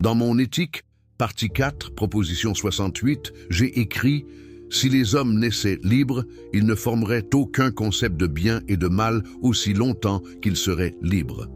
Dans mon éthique, partie 4, proposition 68, j'ai écrit « Si les hommes naissaient libres, ils ne formeraient aucun concept de bien et de mal aussi longtemps qu'ils seraient libres. »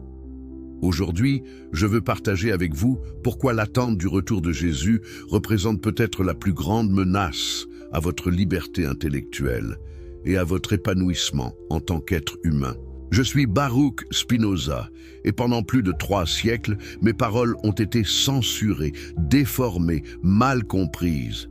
Aujourd'hui, je veux partager avec vous pourquoi l'attente du retour de Jésus représente peut-être la plus grande menace à votre liberté intellectuelle et à votre épanouissement en tant qu'être humain. Je suis Baruch Spinoza et pendant plus de 3 siècles, mes paroles ont été censurées, déformées, mal comprises.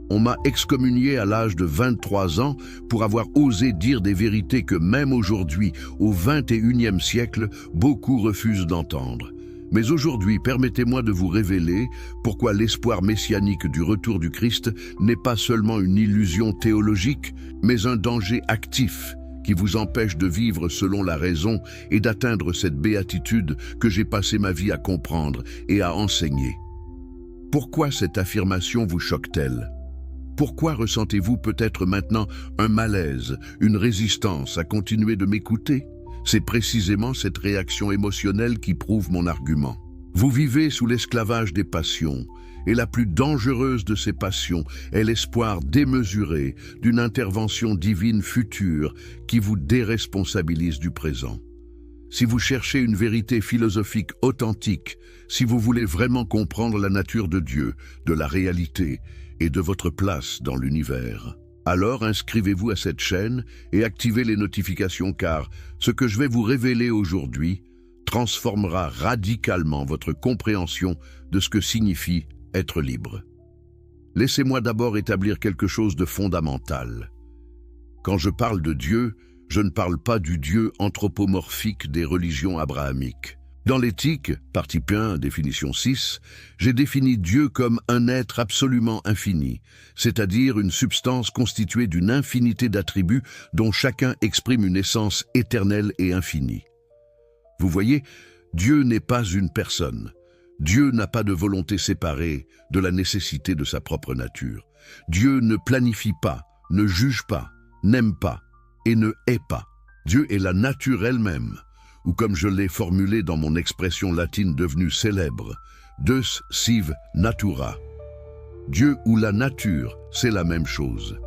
On m'a excommunié à l'âge de 23 ans pour avoir osé dire des vérités que même aujourd'hui, au XXIe siècle, beaucoup refusent d'entendre. Mais aujourd'hui, permettez-moi de vous révéler pourquoi l'espoir messianique du retour du Christ n'est pas seulement une illusion théologique, mais un danger actif qui vous empêche de vivre selon la raison et d'atteindre cette béatitude que j'ai passé ma vie à comprendre et à enseigner. Pourquoi cette affirmation vous choque-t-elle ? Pourquoi ressentez-vous peut-être maintenant un malaise, une résistance à continuer de m'écouter ? C'est précisément cette réaction émotionnelle qui prouve mon argument. Vous vivez sous l'esclavage des passions, et la plus dangereuse de ces passions est l'espoir démesuré d'une intervention divine future qui vous déresponsabilise du présent. Si vous cherchez une vérité philosophique authentique, si vous voulez vraiment comprendre la nature de Dieu, de la réalité et de votre place dans l'univers, alors inscrivez-vous à cette chaîne et activez les notifications car ce que je vais vous révéler aujourd'hui transformera radicalement votre compréhension de ce que signifie être libre. Laissez-moi d'abord établir quelque chose de fondamental. Quand je parle de Dieu, je ne parle pas du Dieu anthropomorphique des religions abrahamiques. Dans l'éthique, partie 1, définition 6, j'ai défini Dieu comme un être absolument infini, c'est-à-dire une substance constituée d'une infinité d'attributs dont chacun exprime une essence éternelle et infinie. Vous voyez, Dieu n'est pas une personne. Dieu n'a pas de volonté séparée de la nécessité de sa propre nature. Dieu ne planifie pas, ne juge pas, n'aime pas et ne hait pas. Dieu est la nature elle-même, ou comme je l'ai formulé dans mon expression latine devenue célèbre, Deus sive natura. Dieu ou la nature, c'est la même chose.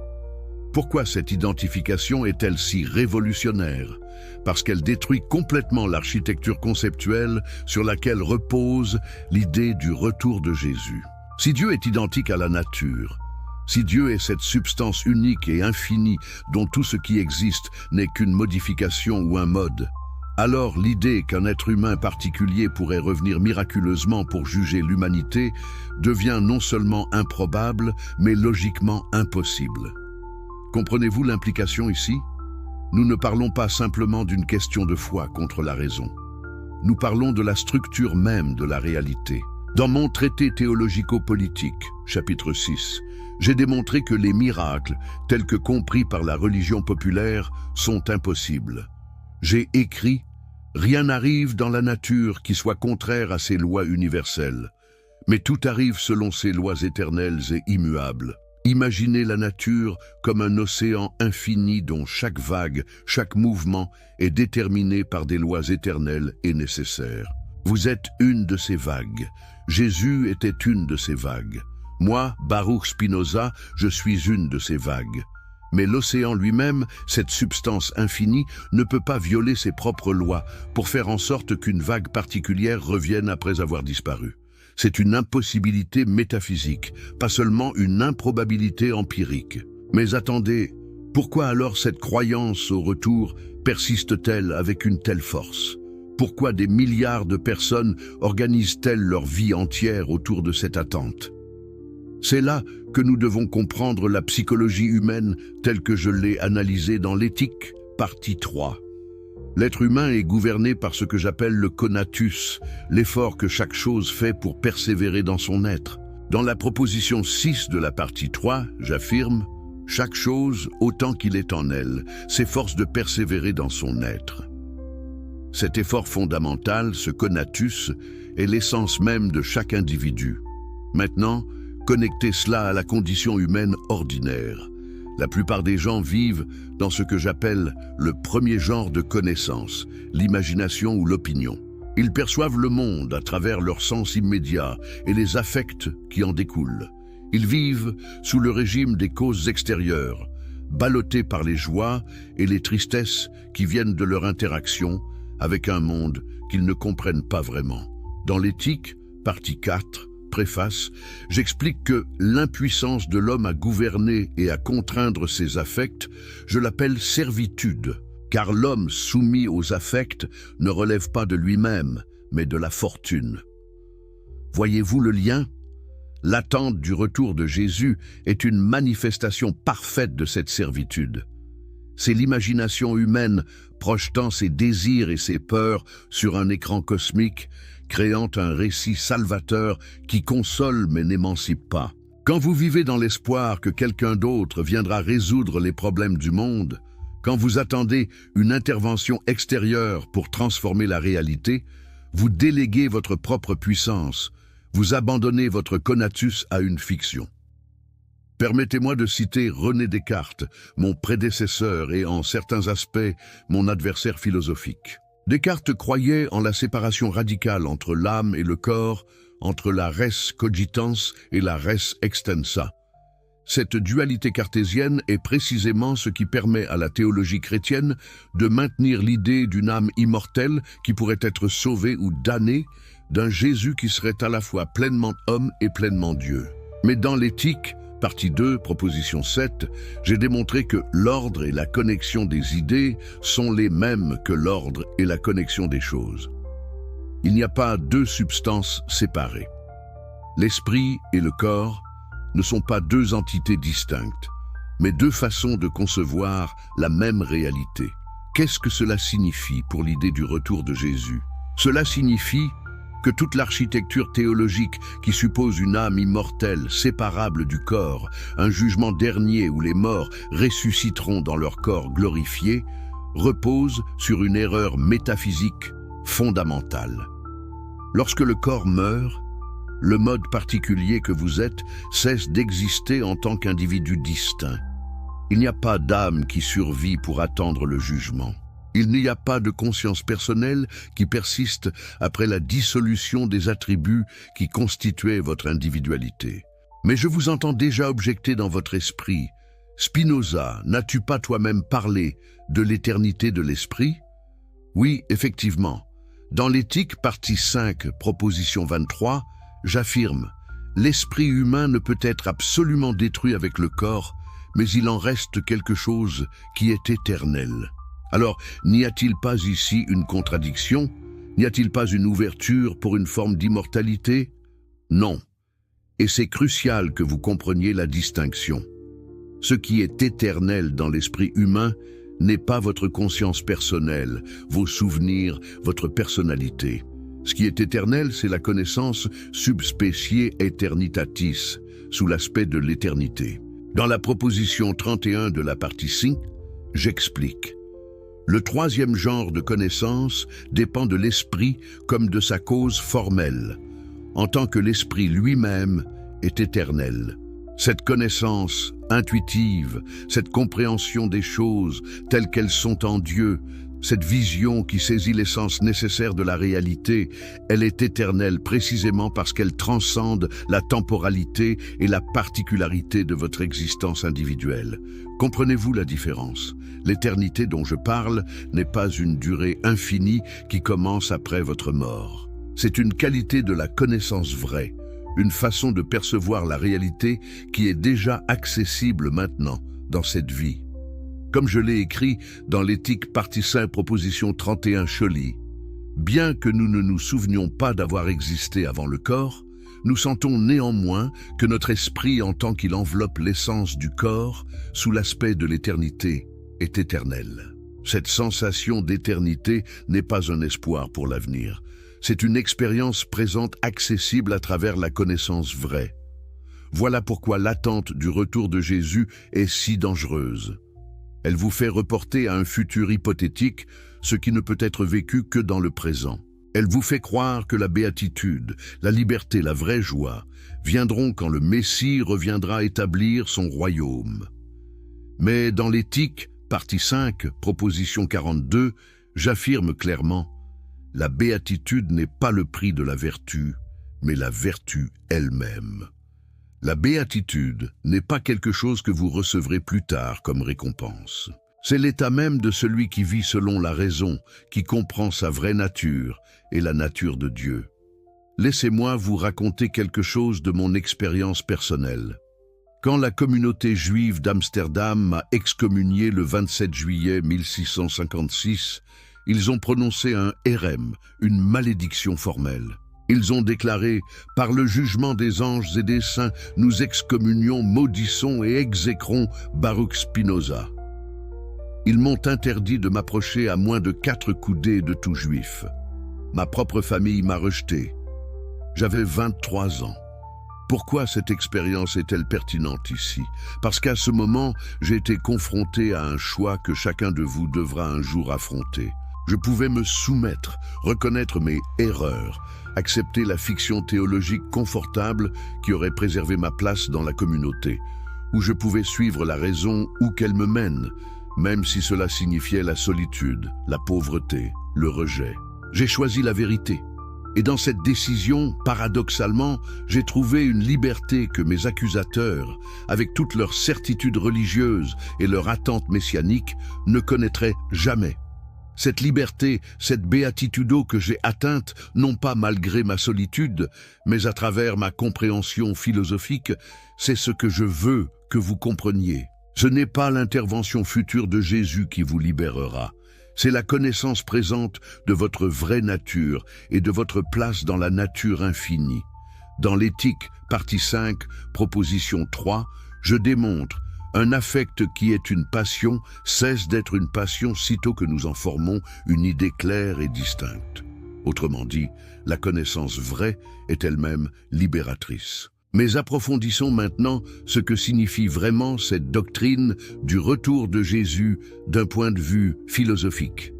Pourquoi cette identification est-elle si révolutionnaire ? Parce qu'elle détruit complètement l'architecture conceptuelle sur laquelle repose l'idée du retour de Jésus. Si Dieu est identique à la nature, si Dieu est cette substance unique et infinie dont tout ce qui existe n'est qu'une modification ou un mode, alors l'idée qu'un être humain particulier pourrait revenir miraculeusement pour juger l'humanité devient non seulement improbable, mais logiquement impossible. Comprenez-vous l'implication ici ? Nous ne parlons pas simplement d'une question de foi contre la raison. Nous parlons de la structure même de la réalité. Dans mon traité théologico-politique, chapitre 6, j'ai démontré que les miracles, tels que compris par la religion populaire, sont impossibles. J'ai écrit « Rien n'arrive dans la nature qui soit contraire à ses lois universelles, mais tout arrive selon ses lois éternelles et immuables. » Imaginez la nature comme un océan infini dont chaque vague, chaque mouvement est déterminé par des lois éternelles et nécessaires. Vous êtes une de ces vagues. Jésus était une de ces vagues. Moi, Baruch Spinoza, je suis une de ces vagues. Mais l'océan lui-même, cette substance infinie, ne peut pas violer ses propres lois pour faire en sorte qu'une vague particulière revienne après avoir disparu. C'est une impossibilité métaphysique, pas seulement une improbabilité empirique. Mais attendez, pourquoi alors cette croyance au retour persiste-t-elle avec une telle force ? Pourquoi des milliards de personnes organisent-elles leur vie entière autour de cette attente ? C'est là que nous devons comprendre la psychologie humaine telle que je l'ai analysée dans l'éthique, partie 3. L'être humain est gouverné par ce que j'appelle le conatus, l'effort que chaque chose fait pour persévérer dans son être. Dans la proposition 6 de la partie 3, j'affirme « Chaque chose, autant qu'il est en elle, s'efforce de persévérer dans son être ». Cet effort fondamental, ce conatus, est l'essence même de chaque individu. Maintenant, connectez cela à la condition humaine ordinaire. La plupart des gens vivent dans ce que j'appelle le premier genre de connaissance, l'imagination ou l'opinion. Ils perçoivent le monde à travers leurs sens immédiats et les affects qui en découlent. Ils vivent sous le régime des causes extérieures, ballottés par les joies et les tristesses qui viennent de leur interaction avec un monde qu'ils ne comprennent pas vraiment. Dans l'éthique, partie 4, préface, j'explique que l'impuissance de l'homme à gouverner et à contraindre ses affects, je l'appelle servitude, car l'homme soumis aux affects ne relève pas de lui-même, mais de la fortune. Voyez-vous le lien ? L'attente du retour de Jésus est une manifestation parfaite de cette servitude. C'est l'imagination humaine projetant ses désirs et ses peurs sur un écran cosmique, créant un récit salvateur qui console mais n'émancipe pas. Quand vous vivez dans l'espoir que quelqu'un d'autre viendra résoudre les problèmes du monde, quand vous attendez une intervention extérieure pour transformer la réalité, vous déléguez votre propre puissance, vous abandonnez votre conatus à une fiction. Permettez-moi de citer René Descartes, mon prédécesseur et en certains aspects mon adversaire philosophique. Descartes croyait en la séparation radicale entre l'âme et le corps, entre la res cogitans et la res extensa. Cette dualité cartésienne est précisément ce qui permet à la théologie chrétienne de maintenir l'idée d'une âme immortelle qui pourrait être sauvée ou damnée, d'un Jésus qui serait à la fois pleinement homme et pleinement Dieu. Mais dans l'éthique, partie 2, proposition 7, j'ai démontré que l'ordre et la connexion des idées sont les mêmes que l'ordre et la connexion des choses. Il n'y a pas deux substances séparées. L'esprit et le corps ne sont pas deux entités distinctes, mais deux façons de concevoir la même réalité. Qu'est-ce que cela signifie pour l'idée du retour de Jésus? Cela signifie que toute l'architecture théologique qui suppose une âme immortelle, séparable du corps, un jugement dernier où les morts ressusciteront dans leur corps glorifié, repose sur une erreur métaphysique fondamentale. Lorsque le corps meurt, le mode particulier que vous êtes cesse d'exister en tant qu'individu distinct. Il n'y a pas d'âme qui survit pour attendre le jugement. Il n'y a pas de conscience personnelle qui persiste après la dissolution des attributs qui constituaient votre individualité. Mais je vous entends déjà objecter dans votre esprit. Spinoza, n'as-tu pas toi-même parlé de l'éternité de l'esprit? Oui, effectivement. Dans l'éthique, partie 5, proposition 23, j'affirme, l'esprit humain ne peut être absolument détruit avec le corps, mais il en reste quelque chose qui est éternel. Alors, n'y a-t-il pas ici une contradiction? N'y a-t-il pas une ouverture pour une forme d'immortalité? Non. Et c'est crucial que vous compreniez la distinction. Ce qui est éternel dans l'esprit humain n'est pas votre conscience personnelle, vos souvenirs, votre personnalité. Ce qui est éternel, c'est la connaissance subspecie aeternitatis, sous l'aspect de l'éternité. Dans la proposition 31 de la partie 5, j'explique. Le troisième genre de connaissance dépend de l'esprit comme de sa cause formelle, en tant que l'esprit lui-même est éternel. Cette connaissance intuitive, cette compréhension des choses telles qu'elles sont en Dieu, cette vision qui saisit l'essence nécessaire de la réalité, elle est éternelle précisément parce qu'elle transcende la temporalité et la particularité de votre existence individuelle. Comprenez-vous la différence? L'éternité dont je parle n'est pas une durée infinie qui commence après votre mort. C'est une qualité de la connaissance vraie, une façon de percevoir la réalité qui est déjà accessible maintenant dans cette vie. Comme je l'ai écrit dans l'éthique partie 5 proposition 31 Scholli, bien que nous ne nous souvenions pas d'avoir existé avant le corps, nous sentons néanmoins que notre esprit en tant qu'il enveloppe l'essence du corps sous l'aspect de l'éternité est éternel. Cette sensation d'éternité n'est pas un espoir pour l'avenir. C'est une expérience présente accessible à travers la connaissance vraie. Voilà pourquoi l'attente du retour de Jésus est si dangereuse. Elle vous fait reporter à un futur hypothétique ce qui ne peut être vécu que dans le présent. Elle vous fait croire que la béatitude, la liberté, la vraie joie viendront quand le Messie reviendra établir son royaume. Mais dans l'éthique, partie 5, proposition 42, j'affirme clairement, La béatitude n'est pas le prix de la vertu, mais la vertu elle-même. La béatitude n'est pas quelque chose que vous recevrez plus tard comme récompense. C'est l'état même de celui qui vit selon la raison, qui comprend sa vraie nature et la nature de Dieu. Laissez-moi vous raconter quelque chose de mon expérience personnelle. Quand la communauté juive d'Amsterdam m'a excommunié le 27 juillet 1656, ils ont prononcé un hérem, une malédiction formelle. Ils ont déclaré « Par le jugement des anges et des saints, nous excommunions, maudissons et exécrons Baruch Spinoza. » Ils m'ont interdit de m'approcher à moins de 4 coudées de tout juif. Ma propre famille m'a rejeté. J'avais 23 ans. Pourquoi cette expérience est-elle pertinente ici? Parce qu'à ce moment, j'ai été confronté à un choix que chacun de vous devra un jour affronter. Je pouvais me soumettre, reconnaître mes erreurs, accepter la fiction théologique confortable qui aurait préservé ma place dans la communauté, ou je pouvais suivre la raison où qu'elle me mène, même si cela signifiait la solitude, la pauvreté, le rejet. J'ai choisi la vérité. Et dans cette décision, paradoxalement, j'ai trouvé une liberté que mes accusateurs, avec toute leur certitude religieuse et leur attente messianique, ne connaîtraient jamais. Cette liberté, cette béatitudo que j'ai atteinte, non pas malgré ma solitude, mais à travers ma compréhension philosophique, c'est ce que je veux que vous compreniez. Ce n'est pas l'intervention future de Jésus qui vous libérera. C'est la connaissance présente de votre vraie nature et de votre place dans la nature infinie. Dans l'éthique, partie 5, proposition 3, je démontre un affect qui est une passion cesse d'être une passion sitôt que nous en formons une idée claire et distincte. Autrement dit, la connaissance vraie est elle-même libératrice. Mais approfondissons maintenant ce que signifie vraiment cette doctrine du retour de Jésus d'un point de vue philosophique.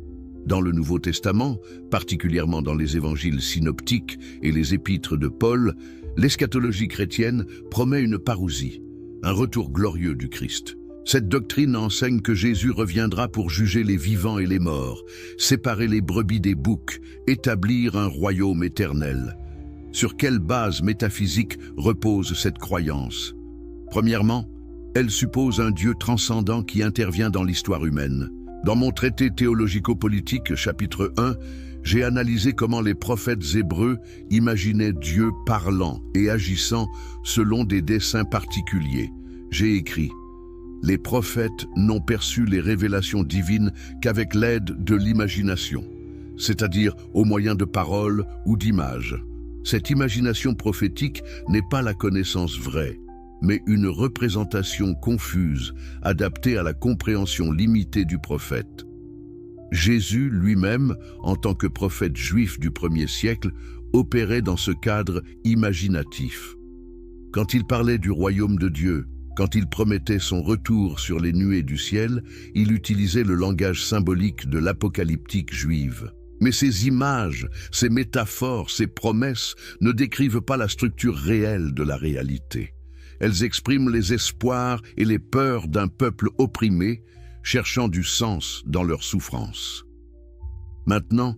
Dans le Nouveau Testament, particulièrement dans les évangiles synoptiques et les épîtres de Paul, l'eschatologie chrétienne promet une parousie, un retour glorieux du Christ. Cette doctrine enseigne que Jésus reviendra pour juger les vivants et les morts, séparer les brebis des boucs, établir un royaume éternel. Sur quelle base métaphysique repose cette croyance? Premièrement, elle suppose un Dieu transcendant qui intervient dans l'histoire humaine. Dans mon traité théologico-politique, chapitre 1, j'ai analysé comment les prophètes hébreux imaginaient Dieu parlant et agissant selon des desseins particuliers. J'ai écrit « Les prophètes n'ont perçu les révélations divines qu'avec l'aide de l'imagination, c'est-à-dire au moyen de paroles ou d'images. Cette imagination prophétique n'est pas la connaissance vraie, mais une représentation confuse, adaptée à la compréhension limitée du prophète. Jésus lui-même, en tant que prophète juif du 1er siècle, opérait dans ce cadre imaginatif. Quand il parlait du royaume de Dieu, quand il promettait son retour sur les nuées du ciel, il utilisait le langage symbolique de l'apocalyptique juive. Mais ces images, ces métaphores, ces promesses ne décrivent pas la structure réelle de la réalité. Elles expriment les espoirs et les peurs d'un peuple opprimé, cherchant du sens dans leur souffrance. Maintenant,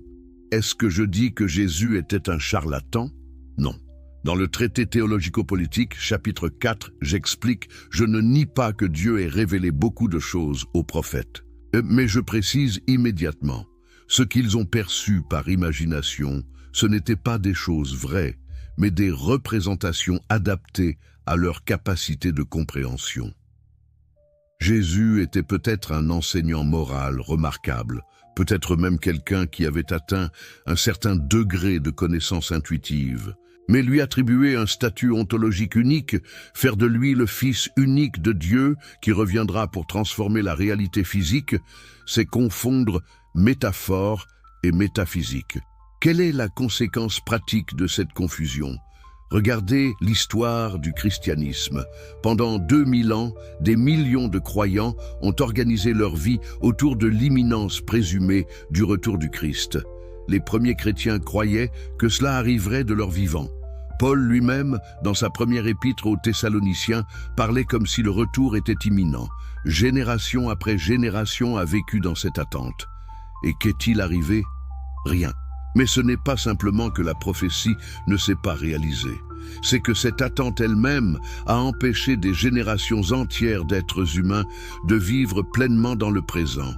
est-ce que je dis que Jésus était un charlatan? Non. Dans le traité théologico-politique, chapitre 4, j'explique « Je ne nie pas que Dieu ait révélé beaucoup de choses aux prophètes. Mais je précise immédiatement, ce qu'ils ont perçu par imagination, ce n'étaient pas des choses vraies, mais des représentations adaptées à leur capacité de compréhension. Jésus était peut-être un enseignant moral remarquable, peut-être même quelqu'un qui avait atteint un certain degré de connaissance intuitive, mais lui attribuer un statut ontologique unique, faire de lui le Fils unique de Dieu qui reviendra pour transformer la réalité physique, c'est confondre métaphore et métaphysique. Quelle est la conséquence pratique de cette confusion? Regardez l'histoire du christianisme. Pendant 2000 ans, des millions de croyants ont organisé leur vie autour de l'imminence présumée du retour du Christ. Les premiers chrétiens croyaient que cela arriverait de leur vivant. Paul lui-même, dans sa première épître aux Thessaloniciens, parlait comme si le retour était imminent. Génération après génération a vécu dans cette attente. Et qu'est-il arrivé? Rien. Mais ce n'est pas simplement que la prophétie ne s'est pas réalisée. C'est que cette attente elle-même a empêché des générations entières d'êtres humains de vivre pleinement dans le présent.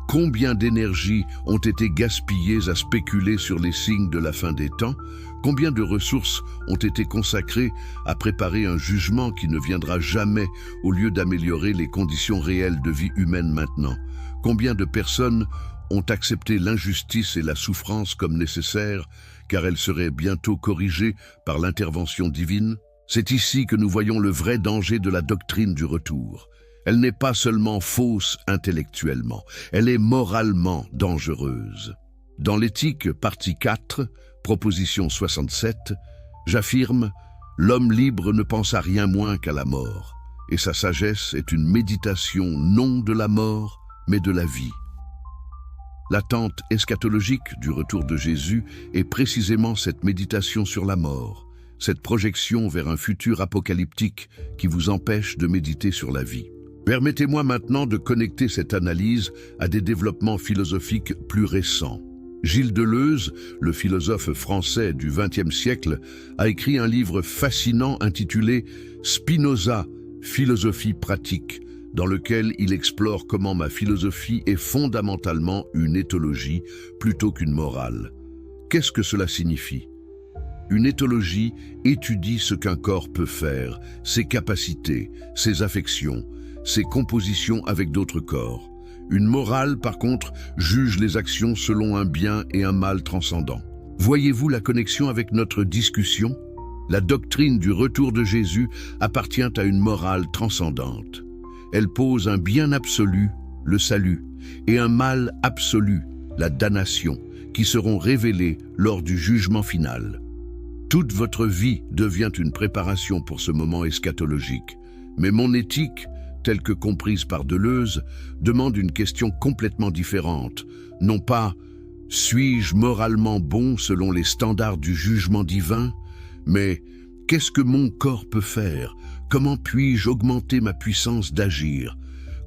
Combien d'énergies ont été gaspillées à spéculer sur les signes de la fin des temps? Combien de ressources ont été consacrées à préparer un jugement qui ne viendra jamais au lieu d'améliorer les conditions réelles de vie humaine maintenant? Combien de personnes ont accepté l'injustice et la souffrance comme nécessaires, car elles seraient bientôt corrigées par l'intervention divine? C'est ici que nous voyons le vrai danger de la doctrine du retour. Elle n'est pas seulement fausse intellectuellement, elle est moralement dangereuse. Dans l'éthique, partie 4, proposition 67, j'affirme « L'homme libre ne pense à rien moins qu'à la mort, et sa sagesse est une méditation non de la mort, mais de la vie. » L'attente eschatologique du retour de Jésus est précisément cette méditation sur la mort, cette projection vers un futur apocalyptique qui vous empêche de méditer sur la vie. Permettez-moi maintenant de connecter cette analyse à des développements philosophiques plus récents. Gilles Deleuze, le philosophe français du XXe siècle, a écrit un livre fascinant intitulé « Spinoza, philosophie pratique », dans lequel il explore comment ma philosophie est fondamentalement une éthologie plutôt qu'une morale. Qu'est-ce que cela signifie? Une éthologie étudie ce qu'un corps peut faire, ses capacités, ses affections, ses compositions avec d'autres corps. Une morale, par contre, juge les actions selon un bien et un mal transcendant. Voyez-vous la connexion avec notre discussion? La doctrine du retour de Jésus appartient à une morale transcendante. Elle pose un bien absolu, le salut, et un mal absolu, la damnation, qui seront révélés lors du jugement final. Toute votre vie devient une préparation pour ce moment eschatologique. Mais mon éthique, telle que comprise par Deleuze, demande une question complètement différente. Non pas « suis-je moralement bon selon les standards du jugement divin ?» mais « qu'est-ce que mon corps peut faire ? Comment puis-je augmenter ma puissance d'agir ?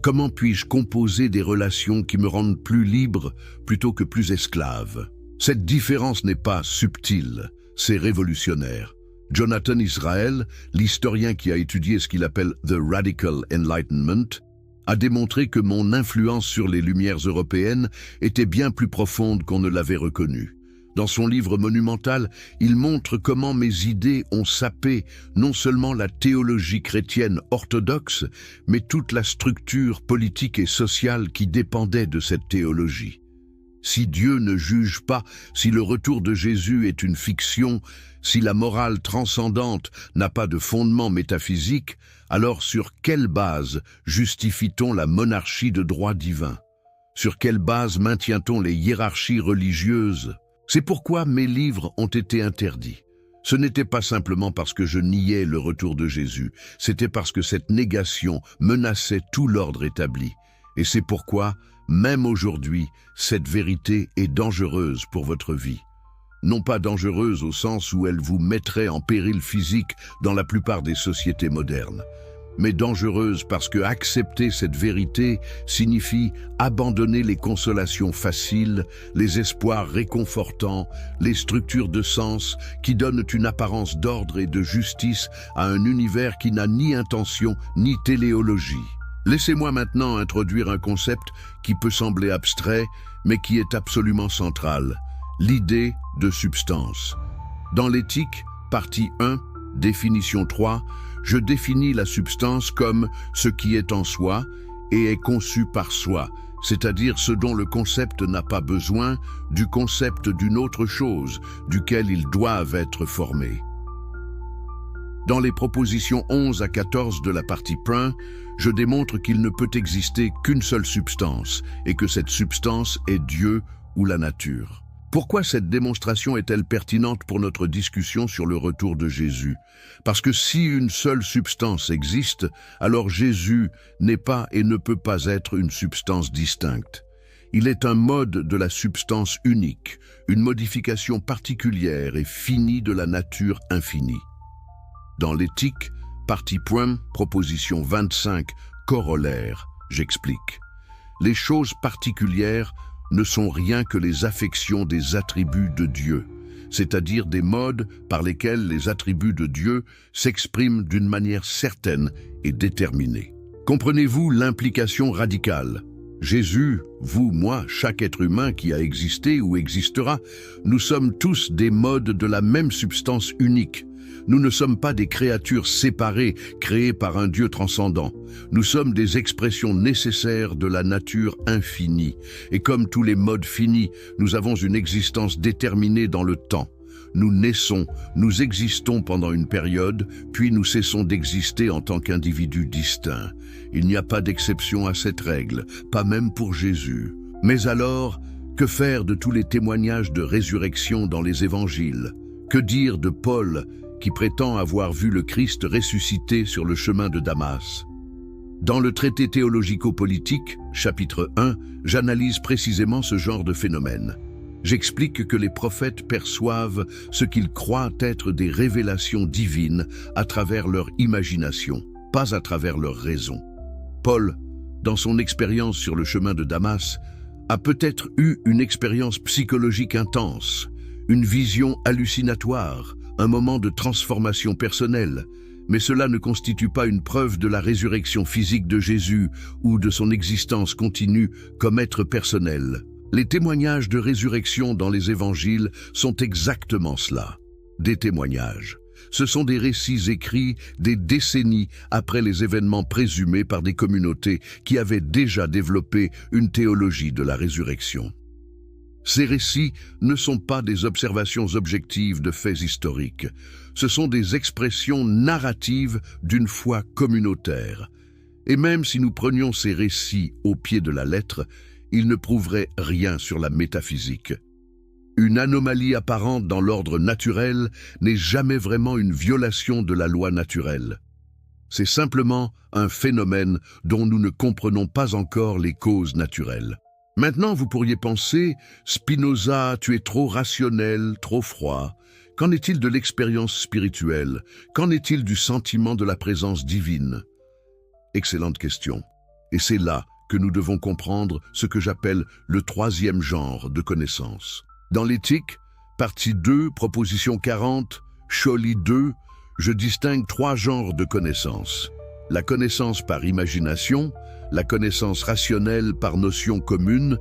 Comment puis-je composer des relations qui me rendent plus libre plutôt que plus esclave ?» Cette différence n'est pas subtile, c'est révolutionnaire. Jonathan Israel, l'historien qui a étudié ce qu'il appelle « The Radical Enlightenment », a démontré que mon influence sur les Lumières européennes était bien plus profonde qu'on ne l'avait reconnu. Dans son livre monumental, il montre comment mes idées ont sapé non seulement la théologie chrétienne orthodoxe, mais toute la structure politique et sociale qui dépendait de cette théologie. Si Dieu ne juge pas, si le retour de Jésus est une fiction, si la morale transcendante n'a pas de fondement métaphysique, alors sur quelle base justifie-t-on la monarchie de droit divin? Sur quelle base maintient-on les hiérarchies religieuses? C'est pourquoi mes livres ont été interdits. Ce n'était pas simplement parce que je niais le retour de Jésus, c'était parce que cette négation menaçait tout l'ordre établi. Et c'est pourquoi, même aujourd'hui, cette vérité est dangereuse pour votre vie. Non pas dangereuse au sens où elle vous mettrait en péril physique dans la plupart des sociétés modernes, mais dangereuse parce que accepter cette vérité signifie abandonner les consolations faciles, les espoirs réconfortants, les structures de sens qui donnent une apparence d'ordre et de justice à un univers qui n'a ni intention ni téléologie. Laissez-moi maintenant introduire un concept qui peut sembler abstrait, mais qui est absolument central, l'idée de substance. Dans l'éthique, partie 1, définition 3, je définis la substance comme ce qui est en soi et est conçu par soi, c'est-à-dire ce dont le concept n'a pas besoin du concept d'une autre chose, duquel ils doivent être formés. Dans les propositions 11 à 14 de la partie 1, je démontre qu'il ne peut exister qu'une seule substance et que cette substance est Dieu ou la nature. Pourquoi cette démonstration est-elle pertinente pour notre discussion sur le retour de Jésus? Parce que si une seule substance existe, alors Jésus n'est pas et ne peut pas être une substance distincte. Il est un mode de la substance unique, une modification particulière et finie de la nature infinie. Dans l'éthique, partie point, proposition 25, corollaire, j'explique. Les choses particulières ne sont rien que les affections des attributs de Dieu, c'est-à-dire des modes par lesquels les attributs de Dieu s'expriment d'une manière certaine et déterminée. Comprenez-vous l'implication radicale? Jésus, vous, moi, chaque être humain qui a existé ou existera, nous sommes tous des modes de la même substance unique. Nous ne sommes pas des créatures séparées, créées par un Dieu transcendant. Nous sommes des expressions nécessaires de la nature infinie. Et comme tous les modes finis, nous avons une existence déterminée dans le temps. Nous naissons, nous existons pendant une période, puis nous cessons d'exister en tant qu'individus distincts. Il n'y a pas d'exception à cette règle, pas même pour Jésus. Mais alors, que faire de tous les témoignages de résurrection dans les évangiles? Que dire de Paul, qui prétend avoir vu le Christ ressuscité sur le chemin de Damas? Dans le traité théologico-politique, chapitre 1, j'analyse précisément ce genre de phénomène. J'explique que les prophètes perçoivent ce qu'ils croient être des révélations divines à travers leur imagination, pas à travers leur raison. Paul, dans son expérience sur le chemin de Damas, a peut-être eu une expérience psychologique intense, une vision hallucinatoire, un moment de transformation personnelle, mais cela ne constitue pas une preuve de la résurrection physique de Jésus ou de son existence continue comme être personnel. Les témoignages de résurrection dans les évangiles sont exactement cela, des témoignages. Ce sont des récits écrits des décennies après les événements présumés par des communautés qui avaient déjà développé une théologie de la résurrection. Ces récits ne sont pas des observations objectives de faits historiques. Ce sont des expressions narratives d'une foi communautaire. Et même si nous prenions ces récits au pied de la lettre, ils ne prouveraient rien sur la métaphysique. Une anomalie apparente dans l'ordre naturel n'est jamais vraiment une violation de la loi naturelle. C'est simplement un phénomène dont nous ne comprenons pas encore les causes naturelles. Maintenant, vous pourriez penser, Spinoza, tu es trop rationnel, trop froid. Qu'en est-il de l'expérience spirituelle? Qu'en est-il du sentiment de la présence divine? Excellente question. Et c'est là que nous devons comprendre ce que j'appelle le troisième genre de connaissance. Dans l'éthique, partie 2, proposition 40, Scholli 2, je distingue 3 genres de connaissances. La connaissance par imagination, la connaissance rationnelle par notion commune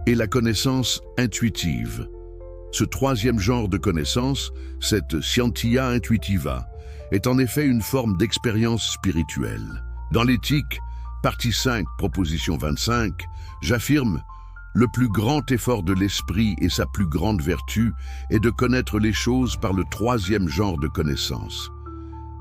et la connaissance intuitive. Ce troisième genre de connaissance, cette scientia intuitiva, est en effet une forme d'expérience spirituelle. Dans l'éthique, partie 5, proposition 25, j'affirme « Le plus grand effort de l'esprit et sa plus grande vertu est de connaître les choses par le troisième genre de connaissance.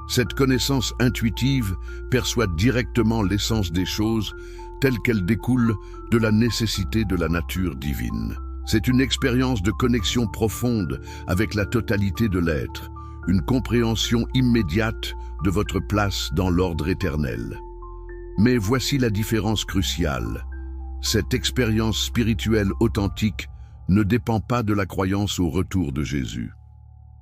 Cette connaissance intuitive perçoit directement l'essence des choses telle qu'elle découle de la nécessité de la nature divine. C'est une expérience de connexion profonde avec la totalité de l'être, une compréhension immédiate de votre place dans l'ordre éternel. Mais voici la différence cruciale. Cette expérience spirituelle authentique ne dépend pas de la croyance au retour de Jésus.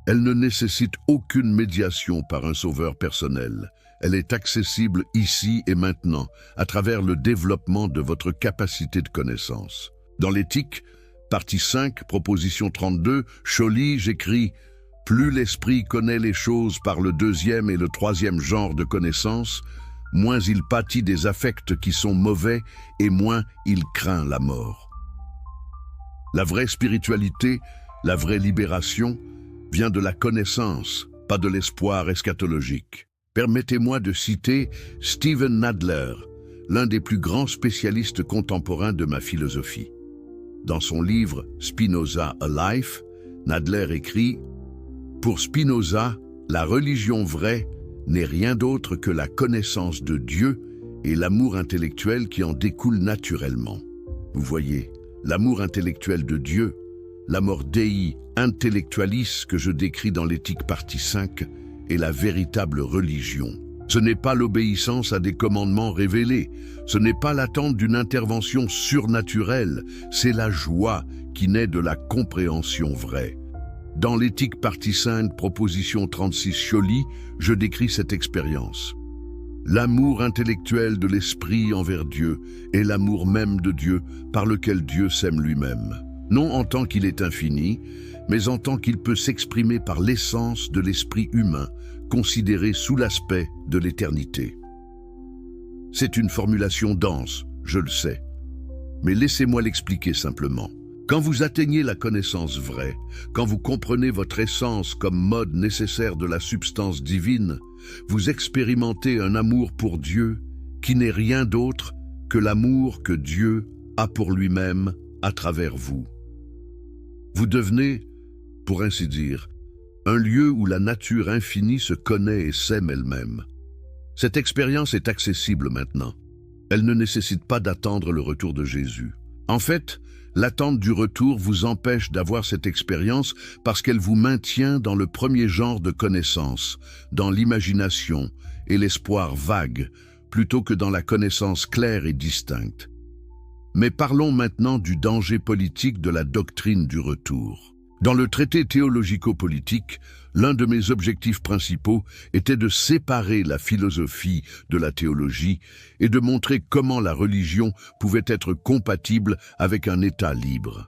Elle ne nécessite aucune médiation par un sauveur personnel. Elle est accessible ici et maintenant, à travers le développement de votre capacité de connaissance. Dans l'éthique, partie 5, proposition 32, Scholli, j'écris « Plus l'esprit connaît les choses par le deuxième et le troisième genre de connaissance, moins il pâtit des affects qui sont mauvais et moins il craint la mort. » La vraie spiritualité, la vraie libération, vient de la connaissance, pas de l'espoir eschatologique. Permettez-moi de citer Stephen Nadler, l'un des plus grands spécialistes contemporains de ma philosophie. Dans son livre Spinoza a Life, Nadler écrit « Pour Spinoza, la religion vraie n'est rien d'autre que la connaissance de Dieu et l'amour intellectuel qui en découle naturellement. » Vous voyez, l'amour intellectuel de Dieu, l'amor Dei intellectualis que je décris dans l'éthique partie 5, est la véritable religion. Ce n'est pas l'obéissance à des commandements révélés, ce n'est pas l'attente d'une intervention surnaturelle, c'est la joie qui naît de la compréhension vraie. Dans l'éthique partie 5, proposition 36 Scholli, je décris cette expérience. L'amour intellectuel de l'esprit envers Dieu est l'amour même de Dieu par lequel Dieu s'aime lui-même. Non en tant qu'il est infini, mais en tant qu'il peut s'exprimer par l'essence de l'esprit humain, considéré sous l'aspect de l'éternité. C'est une formulation dense, je le sais, mais laissez-moi l'expliquer simplement. Quand vous atteignez la connaissance vraie, quand vous comprenez votre essence comme mode nécessaire de la substance divine, vous expérimentez un amour pour Dieu qui n'est rien d'autre que l'amour que Dieu a pour lui-même à travers vous. Vous devenez, pour ainsi dire, un lieu où la nature infinie se connaît et s'aime elle-même. Cette expérience est accessible maintenant. Elle ne nécessite pas d'attendre le retour de Jésus. En fait, l'attente du retour vous empêche d'avoir cette expérience parce qu'elle vous maintient dans le premier genre de connaissance, dans l'imagination et l'espoir vague, plutôt que dans la connaissance claire et distincte. Mais parlons maintenant du danger politique de la doctrine du retour. Dans le traité théologico-politique, l'un de mes objectifs principaux était de séparer la philosophie de la théologie et de montrer comment la religion pouvait être compatible avec un État libre.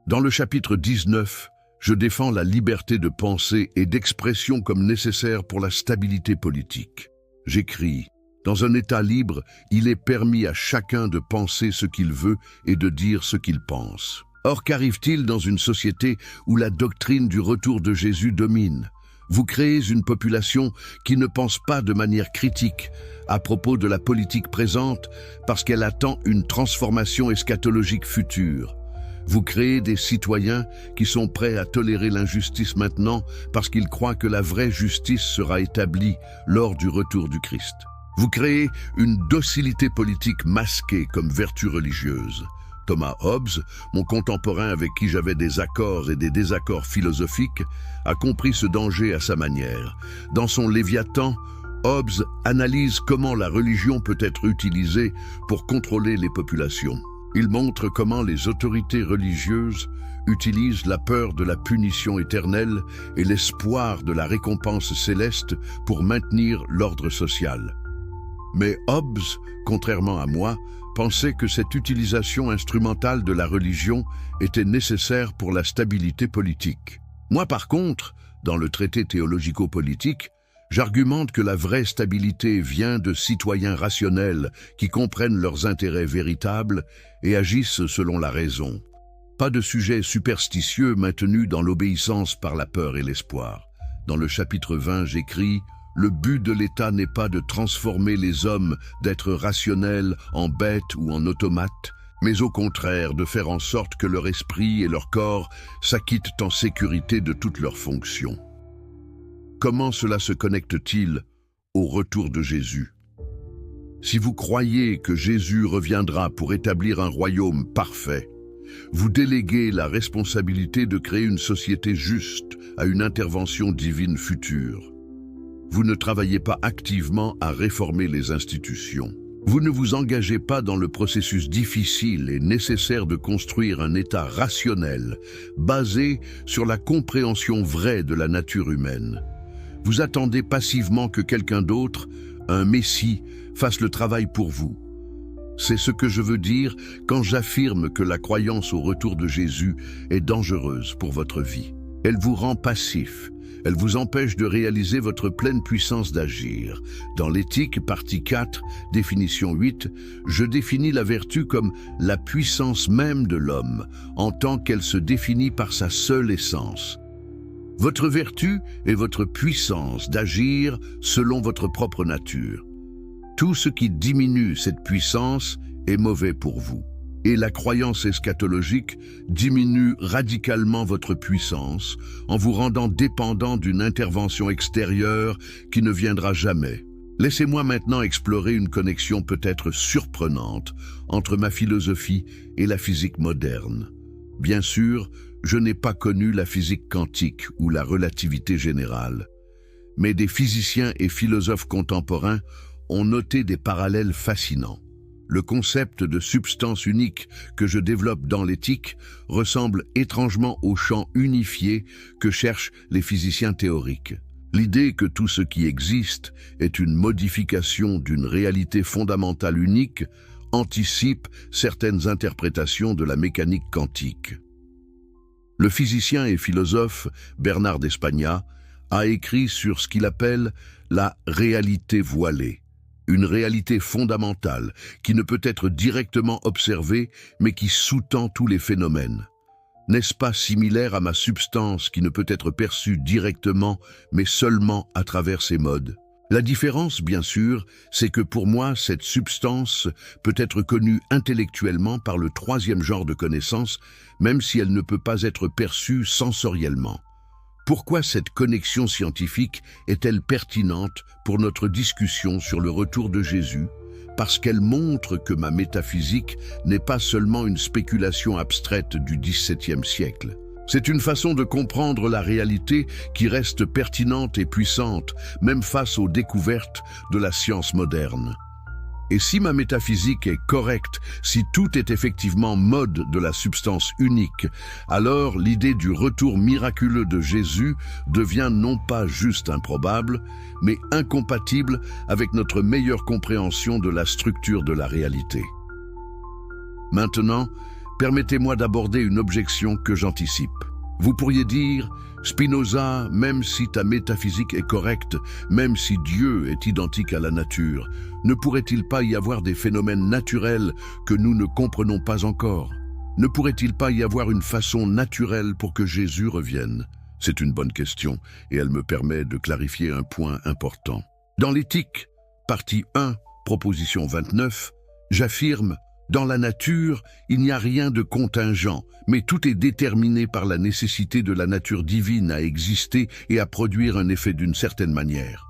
Dans le chapitre 19, je défends la liberté de pensée et d'expression comme nécessaire pour la stabilité politique. J'écris: dans un État libre, il est permis à chacun de penser ce qu'il veut et de dire ce qu'il pense. Or, qu'arrive-t-il dans une société où la doctrine du retour de Jésus domine? Vous créez une population qui ne pense pas de manière critique à propos de la politique présente parce qu'elle attend une transformation eschatologique future. Vous créez des citoyens qui sont prêts à tolérer l'injustice maintenant parce qu'ils croient que la vraie justice sera établie lors du retour du Christ. Vous créez une docilité politique masquée comme vertu religieuse. Thomas Hobbes, mon contemporain avec qui j'avais des accords et des désaccords philosophiques, a compris ce danger à sa manière. Dans son Léviathan, Hobbes analyse comment la religion peut être utilisée pour contrôler les populations. Il montre comment les autorités religieuses utilisent la peur de la punition éternelle et l'espoir de la récompense céleste pour maintenir l'ordre social. Mais Hobbes, contrairement à moi, pensait que cette utilisation instrumentale de la religion était nécessaire pour la stabilité politique. Moi, par contre, dans le traité théologico-politique, j'argumente que la vraie stabilité vient de citoyens rationnels qui comprennent leurs intérêts véritables et agissent selon la raison. Pas de sujets superstitieux maintenus dans l'obéissance par la peur et l'espoir. Dans le chapitre 20, j'écris: le but de l'État n'est pas de transformer les hommes d'êtres rationnels en bêtes ou en automates, mais au contraire de faire en sorte que leur esprit et leur corps s'acquittent en sécurité de toutes leurs fonctions. Comment cela se connecte-t-il au retour de Jésus? Si vous croyez que Jésus reviendra pour établir un royaume parfait, vous déléguez la responsabilité de créer une société juste à une intervention divine future. Vous ne travaillez pas activement à réformer les institutions. Vous ne vous engagez pas dans le processus difficile et nécessaire de construire un État rationnel, basé sur la compréhension vraie de la nature humaine. Vous attendez passivement que quelqu'un d'autre, un Messie, fasse le travail pour vous. C'est ce que je veux dire quand j'affirme que la croyance au retour de Jésus est dangereuse pour votre vie. Elle vous rend passif. Elle vous empêche de réaliser votre pleine puissance d'agir. Dans l'éthique, partie 4, définition 8, je définis la vertu comme la puissance même de l'homme, en tant qu'elle se définit par sa seule essence. Votre vertu est votre puissance d'agir selon votre propre nature. Tout ce qui diminue cette puissance est mauvais pour vous. Et la croyance eschatologique diminue radicalement votre puissance en vous rendant dépendant d'une intervention extérieure qui ne viendra jamais. Laissez-moi maintenant explorer une connexion peut-être surprenante entre ma philosophie et la physique moderne. Bien sûr, je n'ai pas connu la physique quantique ou la relativité générale, mais des physiciens et philosophes contemporains ont noté des parallèles fascinants. Le concept de substance unique que je développe dans l'éthique ressemble étrangement au champ unifié que cherchent les physiciens théoriques. L'idée que tout ce qui existe est une modification d'une réalité fondamentale unique anticipe certaines interprétations de la mécanique quantique. Le physicien et philosophe Bernard d'Espagna a écrit sur ce qu'il appelle la réalité voilée, une réalité fondamentale qui ne peut être directement observée mais qui sous-tend tous les phénomènes. N'est-ce pas similaire à ma substance qui ne peut être perçue directement mais seulement à travers ses modes? La différence, bien sûr, c'est que pour moi, cette substance peut être connue intellectuellement par le troisième genre de connaissance, même si elle ne peut pas être perçue sensoriellement. Pourquoi cette connexion scientifique est-elle pertinente pour notre discussion sur le retour de Jésus? Parce qu'elle montre que ma métaphysique n'est pas seulement une spéculation abstraite du XVIIe siècle. C'est une façon de comprendre la réalité qui reste pertinente et puissante, même face aux découvertes de la science moderne. Et si ma métaphysique est correcte, si tout est effectivement mode de la substance unique, alors l'idée du retour miraculeux de Jésus devient non pas juste improbable, mais incompatible avec notre meilleure compréhension de la structure de la réalité. Maintenant, permettez-moi d'aborder une objection que j'anticipe. Vous pourriez dire, Spinoza, même si ta métaphysique est correcte, même si Dieu est identique à la nature, ne pourrait-il pas y avoir des phénomènes naturels que nous ne comprenons pas encore? Ne pourrait-il pas y avoir une façon naturelle pour que Jésus revienne? C'est une bonne question et elle me permet de clarifier un point important. Dans l'éthique, partie 1, proposition 29, j'affirme: dans la nature, il n'y a rien de contingent, mais tout est déterminé par la nécessité de la nature divine à exister et à produire un effet d'une certaine manière.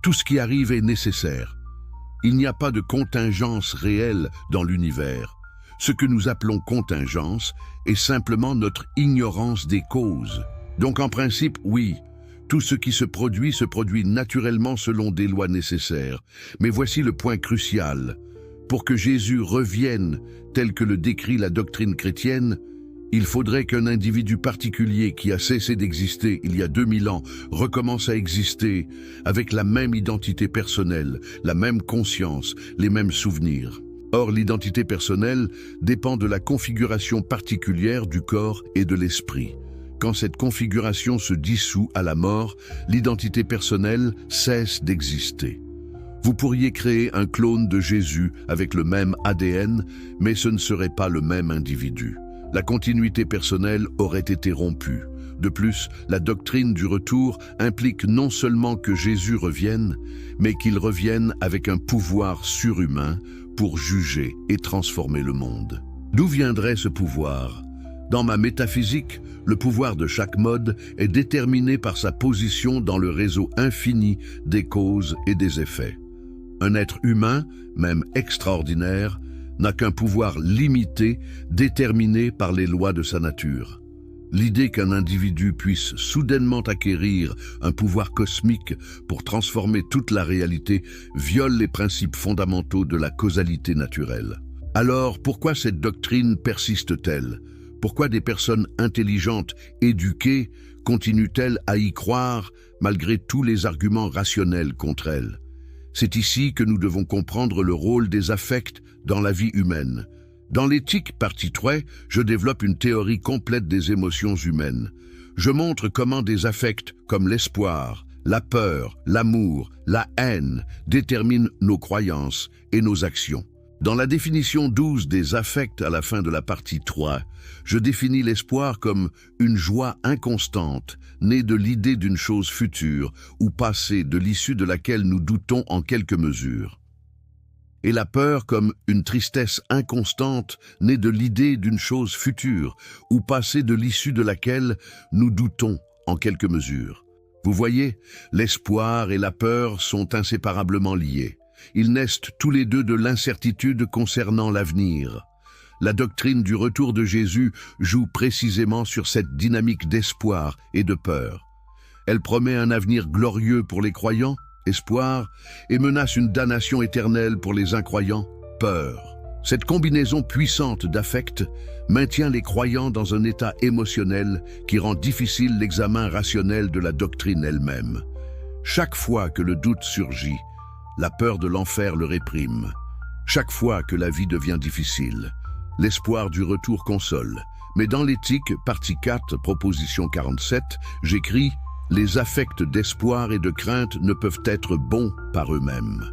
Tout ce qui arrive est nécessaire. Il n'y a pas de contingence réelle dans l'univers. Ce que nous appelons contingence est simplement notre ignorance des causes. Donc en principe, oui, tout ce qui se produit naturellement selon des lois nécessaires. Mais voici le point crucial. Pour que Jésus revienne, tel que le décrit la doctrine chrétienne, il faudrait qu'un individu particulier qui a cessé d'exister il y a 2000 ans recommence à exister avec la même identité personnelle, la même conscience, les mêmes souvenirs. Or, l'identité personnelle dépend de la configuration particulière du corps et de l'esprit. Quand cette configuration se dissout à la mort, l'identité personnelle cesse d'exister. Vous pourriez créer un clone de Jésus avec le même ADN, mais ce ne serait pas le même individu. La continuité personnelle aurait été rompue. De plus, la doctrine du retour implique non seulement que Jésus revienne, mais qu'il revienne avec un pouvoir surhumain pour juger et transformer le monde. D'où viendrait ce pouvoir? Dans ma métaphysique, le pouvoir de chaque mode est déterminé par sa position dans le réseau infini des causes et des effets. Un être humain, même extraordinaire, n'a qu'un pouvoir limité, déterminé par les lois de sa nature. L'idée qu'un individu puisse soudainement acquérir un pouvoir cosmique pour transformer toute la réalité viole les principes fondamentaux de la causalité naturelle. Alors, pourquoi cette doctrine persiste-t-elle? Pourquoi des personnes intelligentes, éduquées, continuent-elles à y croire malgré tous les arguments rationnels contre elle? C'est ici que nous devons comprendre le rôle des affects dans la vie humaine. Dans l'éthique, partie 3, je développe une théorie complète des émotions humaines. Je montre comment des affects comme l'espoir, la peur, l'amour, la haine déterminent nos croyances et nos actions. Dans la définition 12 des affects à la fin de la partie 3, je définis l'espoir comme une joie inconstante, née de l'idée d'une chose future ou passée de l'issue de laquelle nous doutons en quelque mesure. Et la peur comme une tristesse inconstante, née de l'idée d'une chose future ou passée de l'issue de laquelle nous doutons en quelque mesure. Vous voyez, l'espoir et la peur sont inséparablement liés. Ils naissent tous les deux de l'incertitude concernant l'avenir. La doctrine du retour de Jésus joue précisément sur cette dynamique d'espoir et de peur. Elle promet un avenir glorieux pour les croyants, espoir, et menace une damnation éternelle pour les incroyants, peur. Cette combinaison puissante d'affects maintient les croyants dans un état émotionnel qui rend difficile l'examen rationnel de la doctrine elle-même. Chaque fois que le doute surgit, la peur de l'enfer le réprime. Chaque fois que la vie devient difficile, l'espoir du retour console. Mais dans l'éthique, partie 4, proposition 47, j'écris « Les affects d'espoir et de crainte ne peuvent être bons par eux-mêmes ».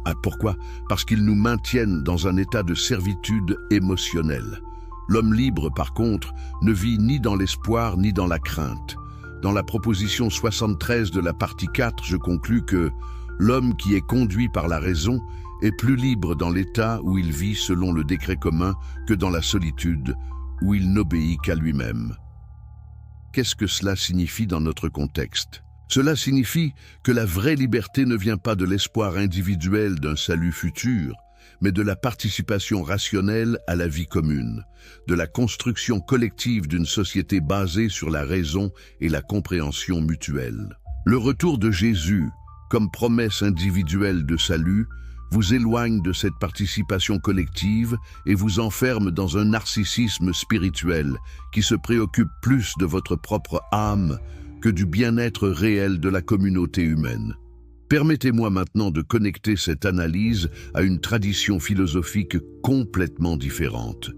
Ah, pourquoi? Parce qu'ils nous maintiennent dans un état de servitude émotionnelle. L'homme libre, par contre, ne vit ni dans l'espoir ni dans la crainte. Dans la proposition 73 de la partie 4, je conclus que l'homme qui est conduit par la raison est plus libre dans l'état où il vit selon le décret commun que dans la solitude où il n'obéit qu'à lui-même. Qu'est-ce que cela signifie dans notre contexte? Cela signifie que la vraie liberté ne vient pas de l'espoir individuel d'un salut futur, mais de la participation rationnelle à la vie commune, de la construction collective d'une société basée sur la raison et la compréhension mutuelle. Le retour de Jésus, comme promesse individuelle de salut, vous éloigne de cette participation collective et vous enferme dans un narcissisme spirituel qui se préoccupe plus de votre propre âme que du bien-être réel de la communauté humaine. Permettez-moi maintenant de connecter cette analyse à une tradition philosophique complètement différente,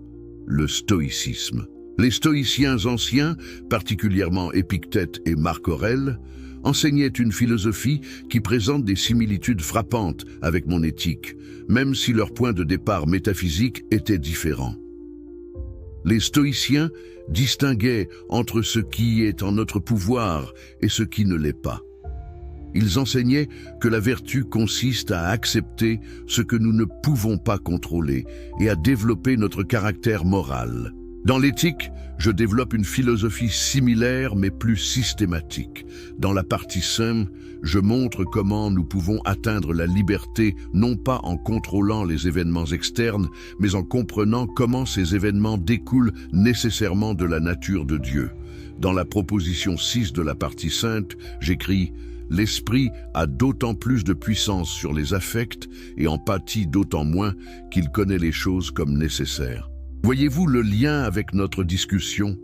le stoïcisme. Les stoïciens anciens, particulièrement Épictète et Marc Aurèle, enseignaient une philosophie qui présente des similitudes frappantes avec mon éthique, même si leur point de départ métaphysique était différent. Les stoïciens distinguaient entre ce qui est en notre pouvoir et ce qui ne l'est pas. Ils enseignaient que la vertu consiste à accepter ce que nous ne pouvons pas contrôler et à développer notre caractère moral. Dans l'éthique, je développe une philosophie similaire mais plus systématique. Dans la partie 5, je montre comment nous pouvons atteindre la liberté non pas en contrôlant les événements externes, mais en comprenant comment ces événements découlent nécessairement de la nature de Dieu. Dans la proposition 6 de la partie 5, j'écris « L'esprit a d'autant plus de puissance sur les affects et en pâtit d'autant moins qu'il connaît les choses comme nécessaires. » Voyez-vous le lien avec notre discussion?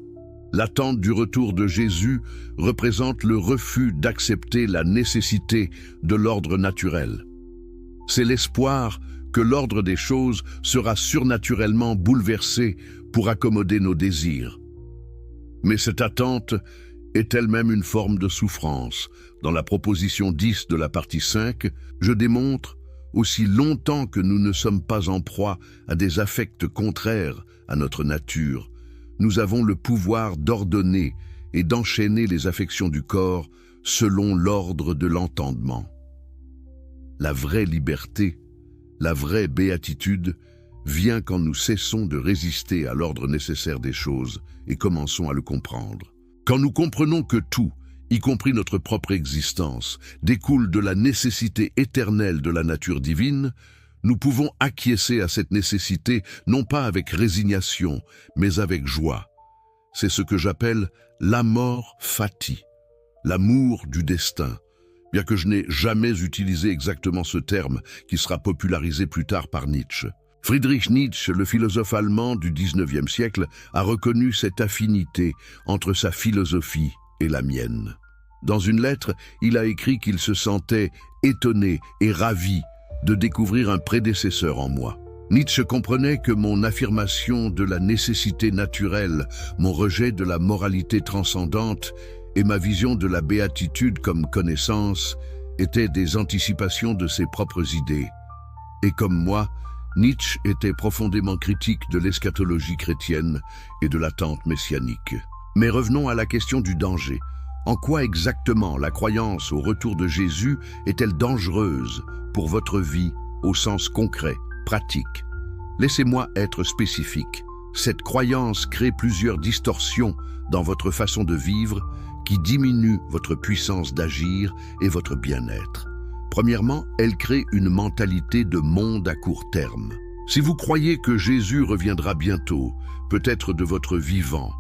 L'attente du retour de Jésus représente le refus d'accepter la nécessité de l'ordre naturel. C'est l'espoir que l'ordre des choses sera surnaturellement bouleversé pour accommoder nos désirs. Mais cette attente est elle-même une forme de souffrance. Dans la proposition 10 de la partie 5, je démontre aussi longtemps que nous ne sommes pas en proie à des affects contraires à notre nature, nous avons le pouvoir d'ordonner et d'enchaîner les affections du corps selon l'ordre de l'entendement. La vraie liberté, la vraie béatitude, vient quand nous cessons de résister à l'ordre nécessaire des choses et commençons à le comprendre. Quand nous comprenons que tout, y compris notre propre existence, découle de la nécessité éternelle de la nature divine, nous pouvons acquiescer à cette nécessité non pas avec résignation, mais avec joie. C'est ce que j'appelle l'amor fati, l'amour du destin, bien que je n'ai jamais utilisé exactement ce terme qui sera popularisé plus tard par Nietzsche. Friedrich Nietzsche, le philosophe allemand du XIXe siècle, a reconnu cette affinité entre sa philosophie et la mienne. Dans une lettre, il a écrit qu'il se sentait étonné et ravi de découvrir un prédécesseur en moi. Nietzsche comprenait que mon affirmation de la nécessité naturelle, mon rejet de la moralité transcendante et ma vision de la béatitude comme connaissance étaient des anticipations de ses propres idées. Et comme moi, Nietzsche était profondément critique de l'eschatologie chrétienne et de l'attente messianique. Mais revenons à la question du danger. En quoi exactement la croyance au retour de Jésus est-elle dangereuse pour votre vie au sens concret, pratique? Laissez-moi être spécifique. Cette croyance crée plusieurs distorsions dans votre façon de vivre qui diminuent votre puissance d'agir et votre bien-être. Premièrement, elle crée une mentalité de monde à court terme. Si vous croyez que Jésus reviendra bientôt, peut-être de votre vivant,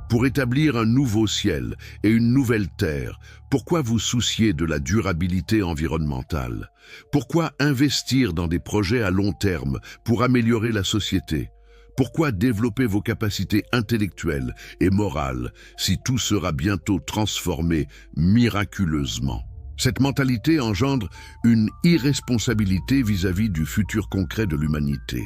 Pour établir un nouveau ciel et une nouvelle terre, pourquoi vous soucier de la durabilité environnementale? Pourquoi investir dans des projets à long terme pour améliorer la société? Pourquoi développer vos capacités intellectuelles et morales si tout sera bientôt transformé miraculeusement? Cette mentalité engendre une irresponsabilité vis-à-vis du futur concret de l'humanité.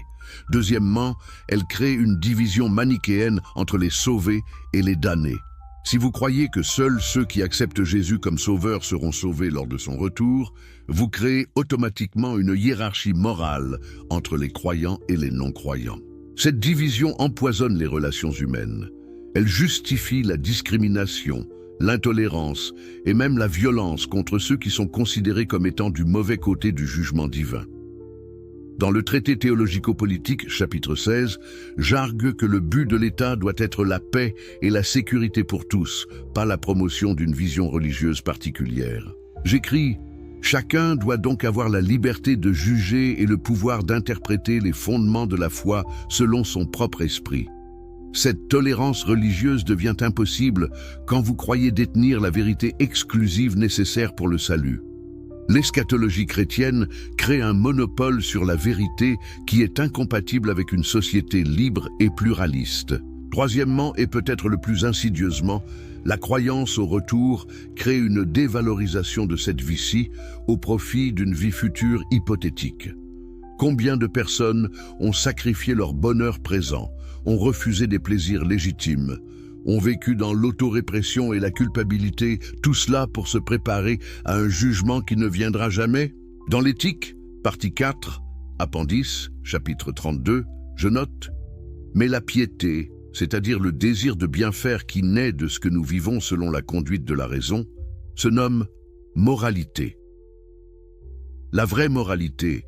Deuxièmement, elle crée une division manichéenne entre les sauvés et les damnés. Si vous croyez que seuls ceux qui acceptent Jésus comme sauveur seront sauvés lors de son retour, vous créez automatiquement une hiérarchie morale entre les croyants et les non-croyants. Cette division empoisonne les relations humaines. Elle justifie la discrimination, l'intolérance et même la violence contre ceux qui sont considérés comme étant du mauvais côté du jugement divin. Dans le traité théologico-politique, chapitre 16, j'argue que le but de l'État doit être la paix et la sécurité pour tous, pas la promotion d'une vision religieuse particulière. J'écris « Chacun doit donc avoir la liberté de juger et le pouvoir d'interpréter les fondements de la foi selon son propre esprit. » Cette tolérance religieuse devient impossible quand vous croyez détenir la vérité exclusive nécessaire pour le salut. L'eschatologie chrétienne crée un monopole sur la vérité qui est incompatible avec une société libre et pluraliste. Troisièmement, et peut-être le plus insidieusement, la croyance au retour crée une dévalorisation de cette vie-ci au profit d'une vie future hypothétique. Combien de personnes ont sacrifié leur bonheur présent, ont refusé des plaisirs légitimes, ont vécu dans l'autorépression et la culpabilité, tout cela pour se préparer à un jugement qui ne viendra jamais? Dans l'éthique, partie 4, appendice, chapitre 32, je note « Mais la piété, c'est-à-dire le désir de bien faire qui naît de ce que nous vivons selon la conduite de la raison, se nomme moralité. La vraie moralité,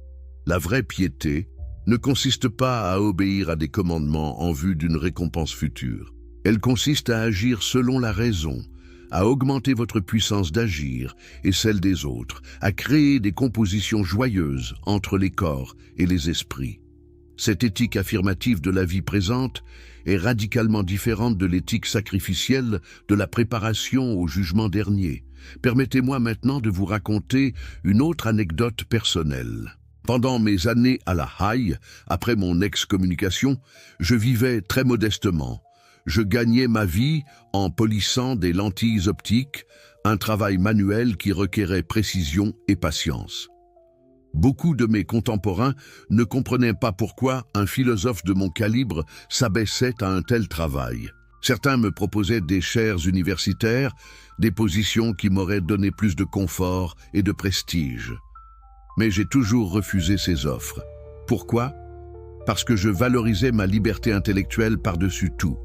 la vraie piété, ne consiste pas à obéir à des commandements en vue d'une récompense future. Elle consiste à agir selon la raison, à augmenter votre puissance d'agir et celle des autres, à créer des compositions joyeuses entre les corps et les esprits. Cette éthique affirmative de la vie présente est radicalement différente de l'éthique sacrificielle de la préparation au jugement dernier. Permettez-moi maintenant de vous raconter une autre anecdote personnelle. Pendant mes années à la Haye, après mon excommunication, je vivais très modestement. Je gagnais ma vie en polissant des lentilles optiques, un travail manuel qui requérait précision et patience. Beaucoup de mes contemporains ne comprenaient pas pourquoi un philosophe de mon calibre s'abaissait à un tel travail. Certains me proposaient des chaires universitaires, des positions qui m'auraient donné plus de confort et de prestige. Mais j'ai toujours refusé ces offres. Pourquoi? Parce que je valorisais ma liberté intellectuelle par-dessus tout.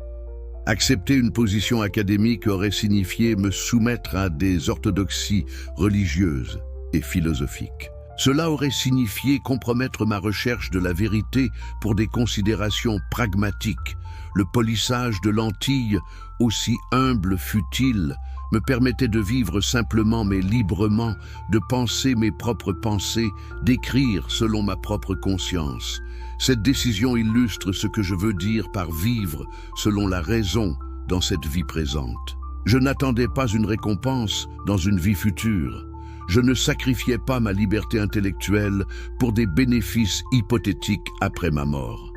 Accepter une position académique aurait signifié me soumettre à des orthodoxies religieuses et philosophiques. Cela aurait signifié compromettre ma recherche de la vérité pour des considérations pragmatiques. Le polissage de lentilles, aussi humble fût-il, me permettait de vivre simplement mais librement, de penser mes propres pensées, d'écrire selon ma propre conscience. Cette décision illustre ce que je veux dire par vivre selon la raison dans cette vie présente. Je n'attendais pas une récompense dans une vie future. Je ne sacrifiais pas ma liberté intellectuelle pour des bénéfices hypothétiques après ma mort.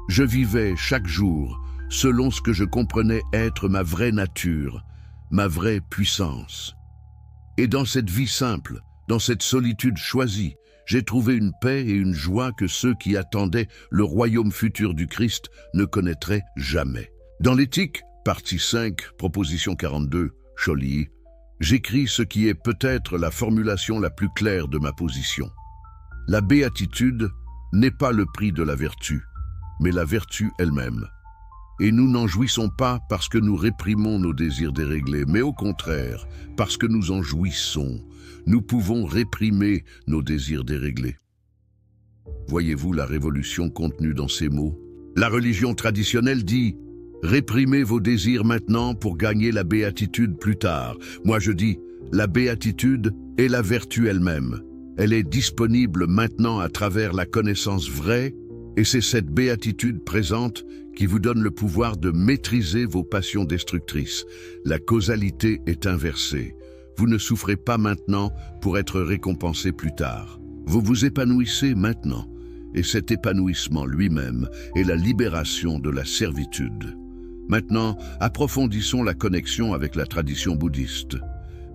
Je vivais chaque jour selon ce que je comprenais être ma vraie nature, ma vraie puissance. Et dans cette vie simple, dans cette solitude choisie, j'ai trouvé une paix et une joie que ceux qui attendaient le royaume futur du Christ ne connaîtraient jamais. Dans l'éthique, partie 5, proposition 42, Chaulier, j'écris ce qui est peut-être la formulation la plus claire de ma position. La béatitude n'est pas le prix de la vertu, mais la vertu elle-même. Et nous n'en jouissons pas parce que nous réprimons nos désirs déréglés, mais au contraire, parce que nous en jouissons. Nous pouvons réprimer nos désirs déréglés. Voyez-vous la révolution contenue dans ces mots? La religion traditionnelle dit « Réprimez vos désirs maintenant pour gagner la béatitude plus tard ». Moi je dis « La béatitude est la vertu elle-même. Elle est disponible maintenant à travers la connaissance vraie, et c'est cette béatitude présente qui vous donne le pouvoir de maîtriser vos passions destructrices. La causalité est inversée. Vous ne souffrez pas maintenant pour être récompensé plus tard. Vous vous épanouissez maintenant, et cet épanouissement lui-même est la libération de la servitude. Maintenant, approfondissons la connexion avec la tradition bouddhiste.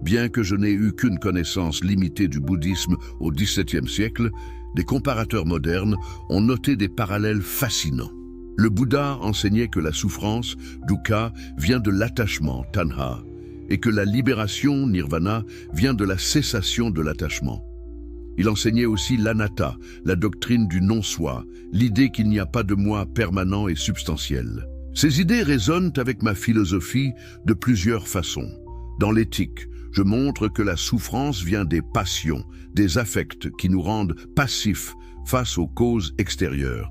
Bien que je n'ai eu qu'une connaissance limitée du bouddhisme au XVIIe siècle, des comparateurs modernes ont noté des parallèles fascinants. Le Bouddha enseignait que la souffrance, dukkha, vient de l'attachement, tanha, et que la libération, nirvana, vient de la cessation de l'attachement. Il enseignait aussi l'anatta, la doctrine du non-soi, l'idée qu'il n'y a pas de moi permanent et substantiel. Ces idées résonnent avec ma philosophie de plusieurs façons. Dans l'éthique, je montre que la souffrance vient des passions, des affects qui nous rendent passifs face aux causes extérieures.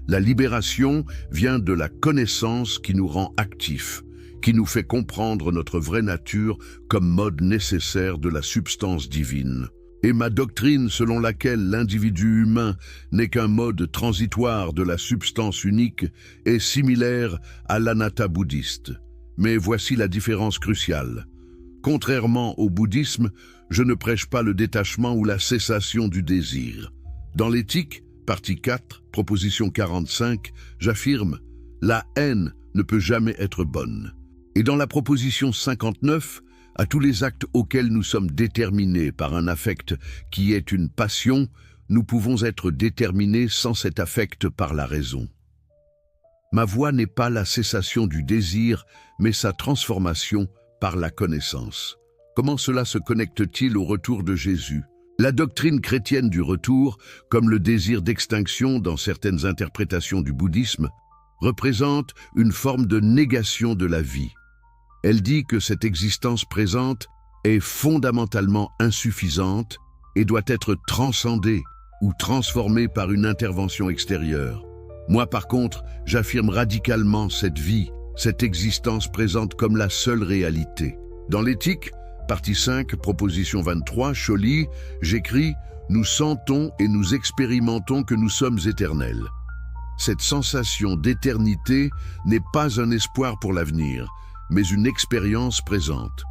La libération vient de la connaissance qui nous rend actifs, qui nous fait comprendre notre vraie nature comme mode nécessaire de la substance divine. Et ma doctrine selon laquelle l'individu humain n'est qu'un mode transitoire de la substance unique est similaire à l'anatta bouddhiste. Mais voici la différence cruciale. Contrairement au bouddhisme, je ne prêche pas le détachement ou la cessation du désir. Dans l'éthique, partie 4, proposition 45, j'affirme « la haine ne peut jamais être bonne ». Et dans la proposition 59, à tous les actes auxquels nous sommes déterminés par un affect qui est une passion, nous pouvons être déterminés sans cet affect par la raison. Ma voie n'est pas la cessation du désir, mais sa transformation par la connaissance. Comment cela se connecte-t-il au retour de Jésus? La doctrine chrétienne du retour, comme le désir d'extinction dans certaines interprétations du bouddhisme, représente une forme de négation de la vie. Elle dit que cette existence présente est fondamentalement insuffisante et doit être transcendée ou transformée par une intervention extérieure. Moi, par contre, j'affirme radicalement cette vie, cette existence présente comme la seule réalité. Dans l'éthique, partie 5, proposition 23, Choli, j'écris « Nous sentons et nous expérimentons que nous sommes éternels ». Cette sensation d'éternité n'est pas un espoir pour l'avenir, mais une expérience présente.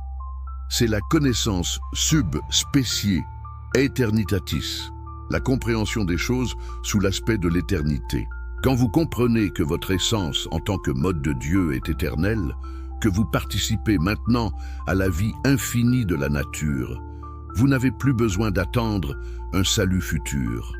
C'est la connaissance sub-specie, aeternitatis, la compréhension des choses sous l'aspect de l'éternité. Quand vous comprenez que votre essence en tant que mode de Dieu est éternelle, que vous participez maintenant à la vie infinie de la nature, vous n'avez plus besoin d'attendre un salut futur.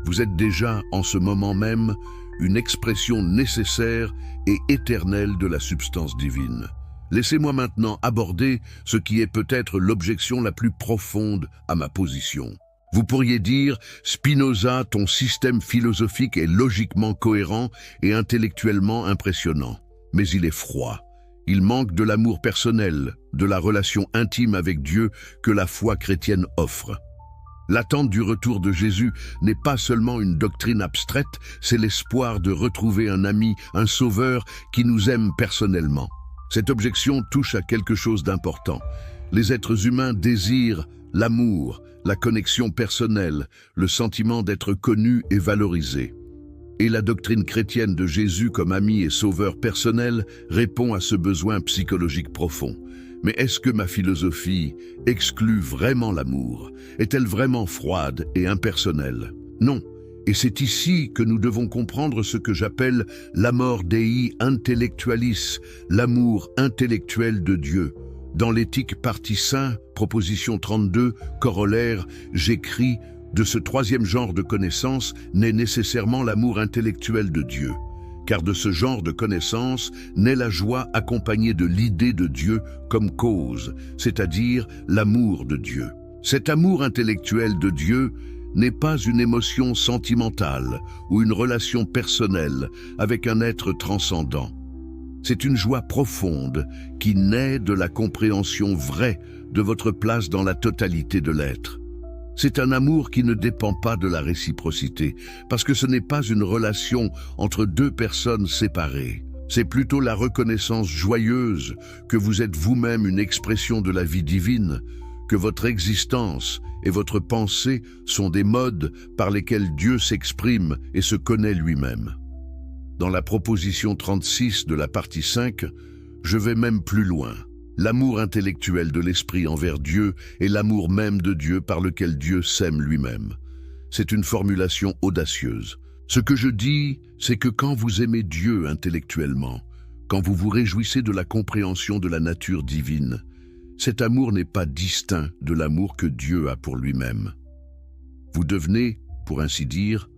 Vous êtes déjà, en ce moment même, une expression nécessaire et éternelle de la substance divine. Laissez-moi maintenant aborder ce qui est peut-être l'objection la plus profonde à ma position. Vous pourriez dire, Spinoza, ton système philosophique est logiquement cohérent et intellectuellement impressionnant. Mais il est froid. Il manque de l'amour personnel, de la relation intime avec Dieu que la foi chrétienne offre. L'attente du retour de Jésus n'est pas seulement une doctrine abstraite, c'est l'espoir de retrouver un ami, un sauveur qui nous aime personnellement. Cette objection touche à quelque chose d'important. Les êtres humains désirent l'amour, la connexion personnelle, le sentiment d'être connu et valorisé. Et la doctrine chrétienne de Jésus comme ami et sauveur personnel répond à ce besoin psychologique profond. Mais est-ce que ma philosophie exclut vraiment l'amour? Est-elle vraiment froide et impersonnelle? Non. Et c'est ici que nous devons comprendre ce que j'appelle l'amor Dei intellectualis, l'amour intellectuel de Dieu. Dans l'éthique partie 5, proposition 32, corollaire, j'écris « De ce troisième genre de connaissance naît nécessairement l'amour intellectuel de Dieu. Car de ce genre de connaissance naît la joie accompagnée de l'idée de Dieu comme cause, c'est-à-dire l'amour de Dieu. Cet amour intellectuel de Dieu n'est pas une émotion sentimentale ou une relation personnelle avec un être transcendant. C'est une joie profonde qui naît de la compréhension vraie de votre place dans la totalité de l'être. C'est un amour qui ne dépend pas de la réciprocité, parce que ce n'est pas une relation entre deux personnes séparées. C'est plutôt la reconnaissance joyeuse que vous êtes vous-même une expression de la vie divine, que votre existence et votre pensée sont des modes par lesquels Dieu s'exprime et se connaît lui-même. Dans la proposition 36 de la partie 5, je vais même plus loin. L'amour intellectuel de l'esprit envers Dieu est l'amour même de Dieu par lequel Dieu s'aime lui-même. C'est une formulation audacieuse. Ce que je dis, c'est que quand vous aimez Dieu intellectuellement, quand vous vous réjouissez de la compréhension de la nature divine, cet amour n'est pas distinct de l'amour que Dieu a pour lui-même. Vous devenez, pour ainsi dire,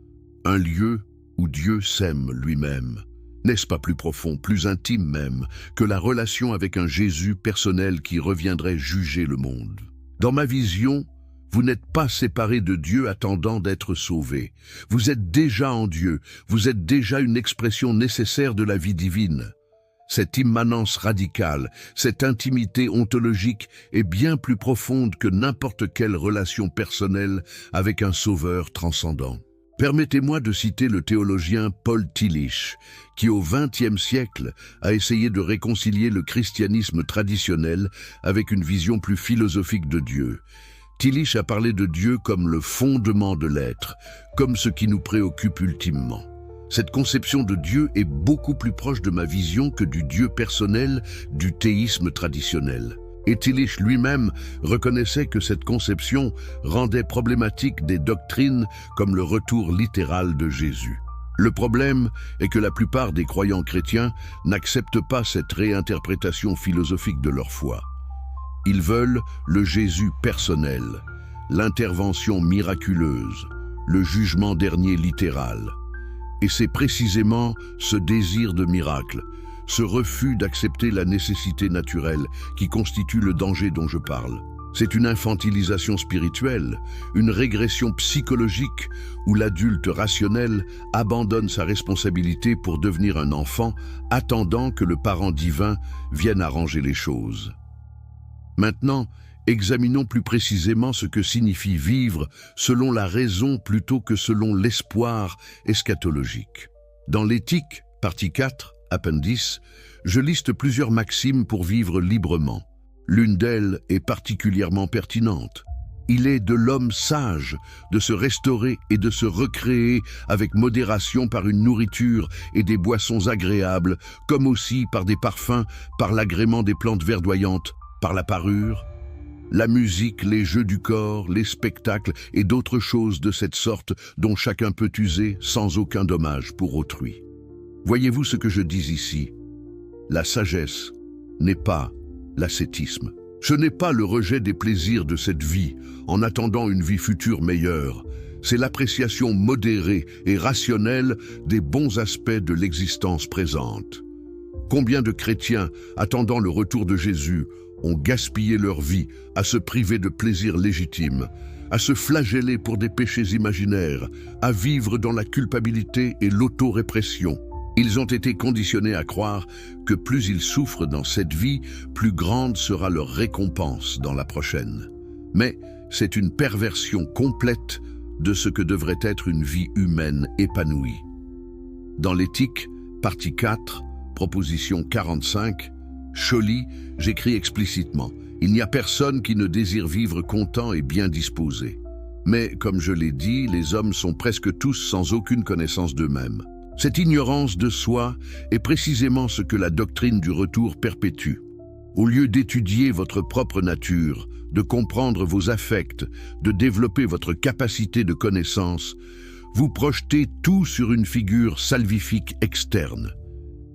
un lieu où Dieu s'aime lui-même. N'est-ce pas plus profond, plus intime même, que la relation avec un Jésus personnel qui reviendrait juger le monde? Dans ma vision, vous n'êtes pas séparés de Dieu attendant d'être sauvés. Vous êtes déjà en Dieu, vous êtes déjà une expression nécessaire de la vie divine. Cette immanence radicale, cette intimité ontologique est bien plus profonde que n'importe quelle relation personnelle avec un sauveur transcendant. Permettez-moi de citer le théologien Paul Tillich, qui au XXe siècle a essayé de réconcilier le christianisme traditionnel avec une vision plus philosophique de Dieu. Tillich a parlé de Dieu comme le fondement de l'être, comme ce qui nous préoccupe ultimement. Cette conception de Dieu est beaucoup plus proche de ma vision que du Dieu personnel du théisme traditionnel. Et Tillich lui-même reconnaissait que cette conception rendait problématique des doctrines comme le retour littéral de Jésus. Le problème est que la plupart des croyants chrétiens n'acceptent pas cette réinterprétation philosophique de leur foi. Ils veulent le Jésus personnel, l'intervention miraculeuse, le jugement dernier littéral. Et c'est précisément ce désir de miracle, ce refus d'accepter la nécessité naturelle qui constitue le danger dont je parle. C'est une infantilisation spirituelle, une régression psychologique où l'adulte rationnel abandonne sa responsabilité pour devenir un enfant, attendant que le parent divin vienne arranger les choses. Maintenant, examinons plus précisément ce que signifie vivre selon la raison plutôt que selon l'espoir eschatologique. Dans l'éthique, partie 4, appendice, je liste plusieurs maximes pour vivre librement. L'une d'elles est particulièrement pertinente. Il est de l'homme sage de se restaurer et de se recréer avec modération par une nourriture et des boissons agréables, comme aussi par des parfums, par l'agrément des plantes verdoyantes, par la parure, la musique, les jeux du corps, les spectacles et d'autres choses de cette sorte dont chacun peut user sans aucun dommage pour autrui. Voyez-vous ce que je dis ici? La sagesse n'est pas l'ascétisme. Ce n'est pas le rejet des plaisirs de cette vie en attendant une vie future meilleure. C'est l'appréciation modérée et rationnelle des bons aspects de l'existence présente. Combien de chrétiens, attendant le retour de Jésus, ont gaspillé leur vie à se priver de plaisirs légitimes, à se flageller pour des péchés imaginaires, à vivre dans la culpabilité et l'autorépression. Ils ont été conditionnés à croire que plus ils souffrent dans cette vie, plus grande sera leur récompense dans la prochaine. Mais c'est une perversion complète de ce que devrait être une vie humaine épanouie. Dans l'éthique, partie 4, proposition 45, Scholli, j'écris explicitement « Il n'y a personne qui ne désire vivre content et bien disposé. Mais, comme je l'ai dit, les hommes sont presque tous sans aucune connaissance d'eux-mêmes. Cette ignorance de soi est précisément ce que la doctrine du retour perpétue. Au lieu d'étudier votre propre nature, de comprendre vos affects, de développer votre capacité de connaissance, vous projetez tout sur une figure salvifique externe.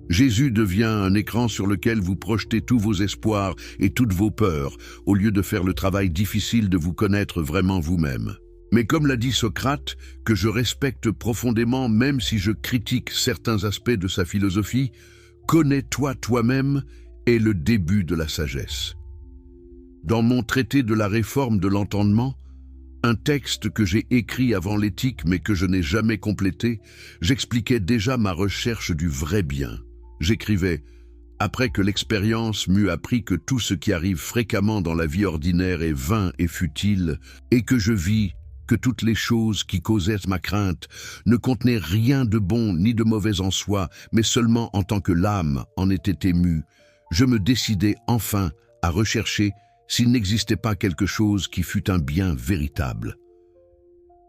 Jésus devient un écran sur lequel vous projetez tous vos espoirs et toutes vos peurs, au lieu de faire le travail difficile de vous connaître vraiment vous-même. Mais comme l'a dit Socrate, que je respecte profondément même si je critique certains aspects de sa philosophie, « Connais-toi toi-même » est le début de la sagesse. Dans mon traité de la réforme de l'entendement, un texte que j'ai écrit avant l'éthique mais que je n'ai jamais complété, j'expliquais déjà ma recherche du vrai bien. J'écrivais « Après que l'expérience m'eut appris que tout ce qui arrive fréquemment dans la vie ordinaire est vain et futile, et que je vis que toutes les choses qui causaient ma crainte ne contenaient rien de bon ni de mauvais en soi, mais seulement en tant que l'âme en était émue, je me décidai enfin à rechercher s'il n'existait pas quelque chose qui fût un bien véritable.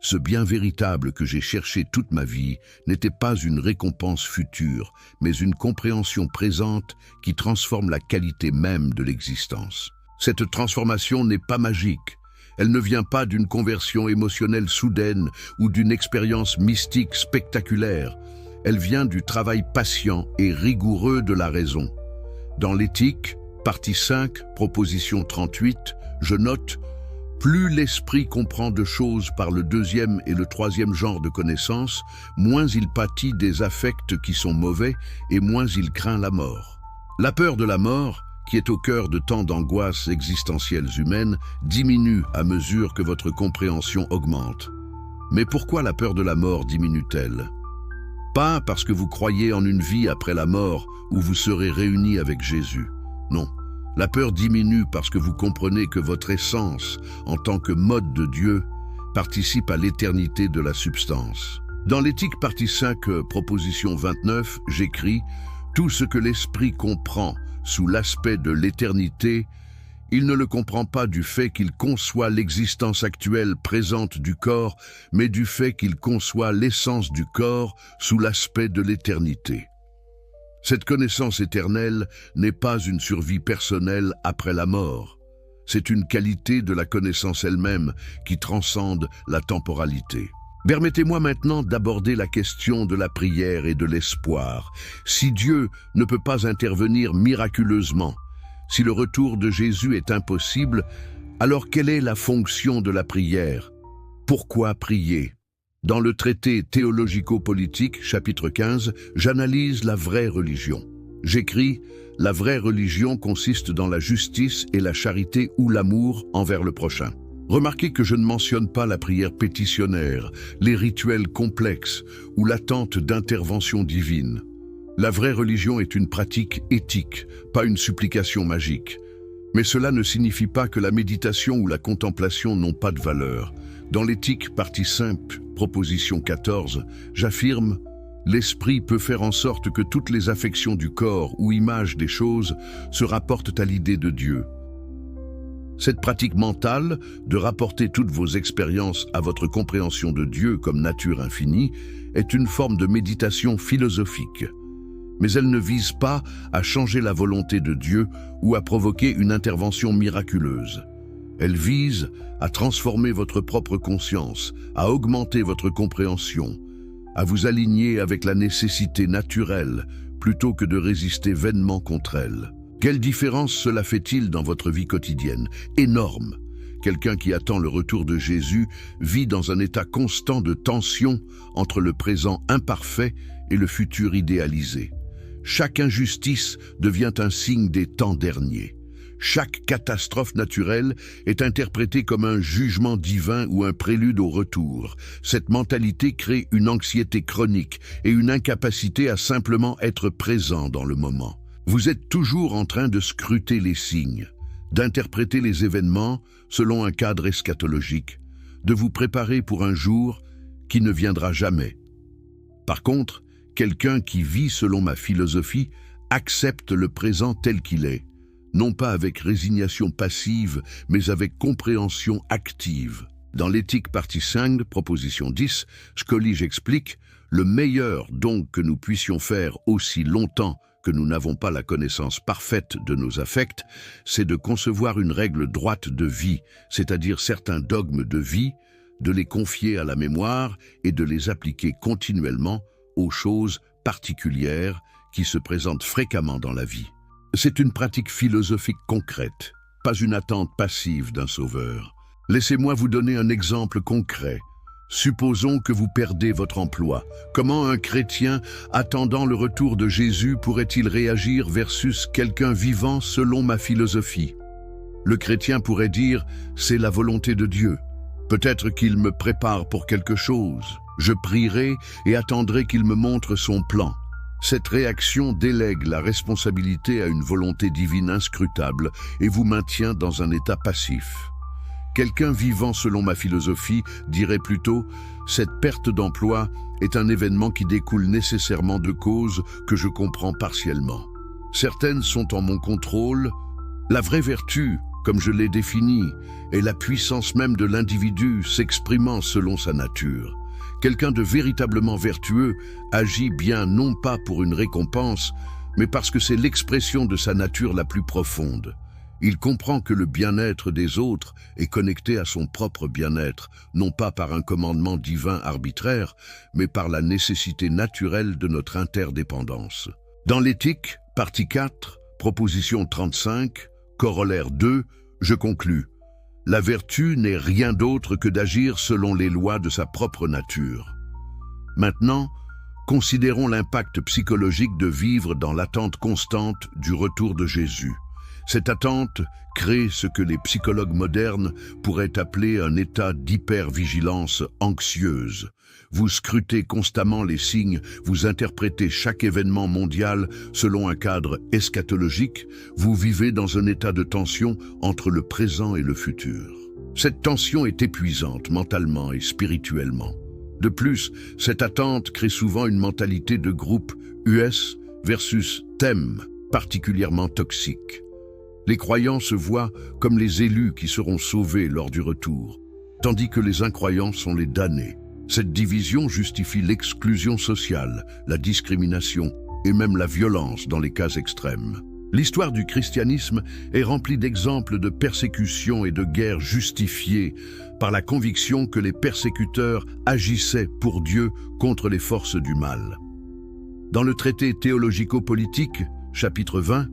Ce bien véritable que j'ai cherché toute ma vie n'était pas une récompense future, mais une compréhension présente qui transforme la qualité même de l'existence. Cette transformation n'est pas magique. Elle ne vient pas d'une conversion émotionnelle soudaine ou d'une expérience mystique spectaculaire. Elle vient du travail patient et rigoureux de la raison. Dans l'éthique, partie 5, proposition 38, je note: plus l'esprit comprend de choses par le deuxième et le troisième genre de connaissances, moins il pâtit des affects qui sont mauvais et moins il craint la mort. La peur de la mort, qui est au cœur de tant d'angoisses existentielles humaines, diminue à mesure que votre compréhension augmente. Mais pourquoi la peur de la mort diminue-t-elle? Pas parce que vous croyez en une vie après la mort où vous serez réunis avec Jésus. Non. La peur diminue parce que vous comprenez que votre essence, en tant que mode de Dieu, participe à l'éternité de la substance. Dans l'éthique partie 5, proposition 29, j'écris « Tout ce que l'esprit comprend sous l'aspect de l'éternité, il ne le comprend pas du fait qu'il conçoit l'existence actuelle présente du corps, mais du fait qu'il conçoit l'essence du corps sous l'aspect de l'éternité. » Cette connaissance éternelle n'est pas une survie personnelle après la mort. C'est une qualité de la connaissance elle-même qui transcende la temporalité. Permettez-moi maintenant d'aborder la question de la prière et de l'espoir. Si Dieu ne peut pas intervenir miraculeusement, si le retour de Jésus est impossible, alors quelle est la fonction de la prière? Pourquoi prier? Dans le traité théologico-politique, chapitre 15, j'analyse la vraie religion. J'écris « La vraie religion consiste dans la justice et la charité ou l'amour envers le prochain ». Remarquez que je ne mentionne pas la prière pétitionnaire, les rituels complexes ou l'attente d'intervention divine. La vraie religion est une pratique éthique, pas une supplication magique. Mais cela ne signifie pas que la méditation ou la contemplation n'ont pas de valeur. Dans l'éthique, partie 5, proposition 14, j'affirme « L'esprit peut faire en sorte que toutes les affections du corps ou images des choses se rapportent à l'idée de Dieu. » Cette pratique mentale, de rapporter toutes vos expériences à votre compréhension de Dieu comme nature infinie, est une forme de méditation philosophique. Mais elle ne vise pas à changer la volonté de Dieu ou à provoquer une intervention miraculeuse. Elle vise à transformer votre propre conscience, à augmenter votre compréhension, à vous aligner avec la nécessité naturelle plutôt que de résister vainement contre elle. Quelle différence cela fait-il dans votre vie quotidienne? Énorme! Quelqu'un qui attend le retour de Jésus vit dans un état constant de tension entre le présent imparfait et le futur idéalisé. Chaque injustice devient un signe des temps derniers. Chaque catastrophe naturelle est interprétée comme un jugement divin ou un prélude au retour. Cette mentalité crée une anxiété chronique et une incapacité à simplement être présent dans le moment. Vous êtes toujours en train de scruter les signes, d'interpréter les événements selon un cadre eschatologique, de vous préparer pour un jour qui ne viendra jamais. Par contre, quelqu'un qui vit selon ma philosophie accepte le présent tel qu'il est, non pas avec résignation passive, mais avec compréhension active. Dans l'éthique partie 5, proposition 10, Schollige explique « Le meilleur donc que nous puissions faire aussi longtemps que nous n'avons pas la connaissance parfaite de nos affects, c'est de concevoir une règle droite de vie, c'est-à-dire certains dogmes de vie, de les confier à la mémoire et de les appliquer continuellement aux choses particulières qui se présentent fréquemment dans la vie. C'est une pratique philosophique concrète, pas une attente passive d'un sauveur. Laissez-moi vous donner un exemple concret. Supposons que vous perdez votre emploi. Comment un chrétien attendant le retour de Jésus pourrait-il réagir versus quelqu'un vivant selon ma philosophie? Le chrétien pourrait dire « c'est la volonté de Dieu ». Peut-être qu'il me prépare pour quelque chose. Je prierai et attendrai qu'il me montre son plan. Cette réaction délègue la responsabilité à une volonté divine inscrutable et vous maintient dans un état passif. Quelqu'un vivant selon ma philosophie dirait plutôt « cette perte d'emploi est un événement qui découle nécessairement de causes que je comprends partiellement. Certaines sont en mon contrôle. La vraie vertu comme je l'ai défini, est la puissance même de l'individu s'exprimant selon sa nature. Quelqu'un de véritablement vertueux agit bien non pas pour une récompense, mais parce que c'est l'expression de sa nature la plus profonde. Il comprend que le bien-être des autres est connecté à son propre bien-être, non pas par un commandement divin arbitraire, mais par la nécessité naturelle de notre interdépendance. Dans l'éthique, partie 4, proposition 35, corollaire 2, je conclus. La vertu n'est rien d'autre que d'agir selon les lois de sa propre nature. Maintenant, considérons l'impact psychologique de vivre dans l'attente constante du retour de Jésus. Cette attente crée ce que les psychologues modernes pourraient appeler un état d'hypervigilance anxieuse. Vous scrutez constamment les signes, vous interprétez chaque événement mondial selon un cadre eschatologique, vous vivez dans un état de tension entre le présent et le futur. Cette tension est épuisante mentalement et spirituellement. De plus, cette attente crée souvent une mentalité de groupe US versus thème particulièrement toxique. Les croyants se voient comme les élus qui seront sauvés lors du retour, tandis que les incroyants sont les damnés. Cette division justifie l'exclusion sociale, la discrimination et même la violence dans les cas extrêmes. L'histoire du christianisme est remplie d'exemples de persécutions et de guerres justifiées par la conviction que les persécuteurs agissaient pour Dieu contre les forces du mal. Dans le traité théologico-politique, chapitre 20,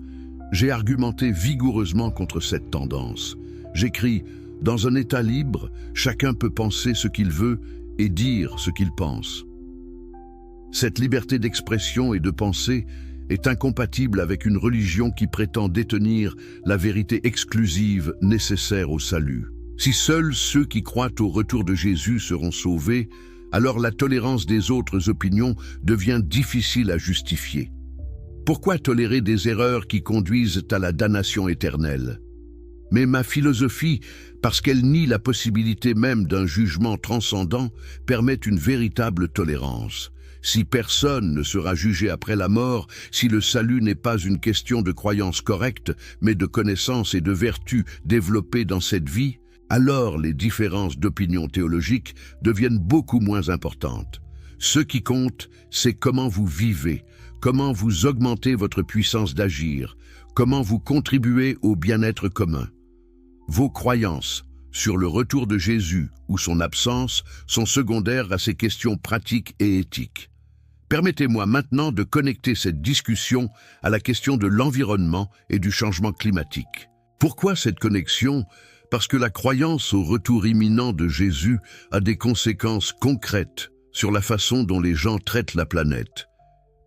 j'ai argumenté vigoureusement contre cette tendance. J'écris « Dans un État libre, chacun peut penser ce qu'il veut et dire ce qu'il pense. » Cette liberté d'expression et de pensée est incompatible avec une religion qui prétend détenir la vérité exclusive nécessaire au salut. Si seuls ceux qui croient au retour de Jésus seront sauvés, alors la tolérance des autres opinions devient difficile à justifier. Pourquoi tolérer des erreurs qui conduisent à la damnation éternelle? Mais ma philosophie, parce qu'elle nie la possibilité même d'un jugement transcendant, permet une véritable tolérance. Si personne ne sera jugé après la mort, si le salut n'est pas une question de croyance correcte, mais de connaissance et de vertu développées dans cette vie, alors les différences d'opinion théologique deviennent beaucoup moins importantes. Ce qui compte, c'est comment vous vivez, comment vous augmentez votre puissance d'agir, comment vous contribuez au bien-être commun. Vos croyances sur le retour de Jésus ou son absence sont secondaires à ces questions pratiques et éthiques. Permettez-moi maintenant de connecter cette discussion à la question de l'environnement et du changement climatique. Pourquoi cette connexion? Parce que la croyance au retour imminent de Jésus a des conséquences concrètes sur la façon dont les gens traitent la planète.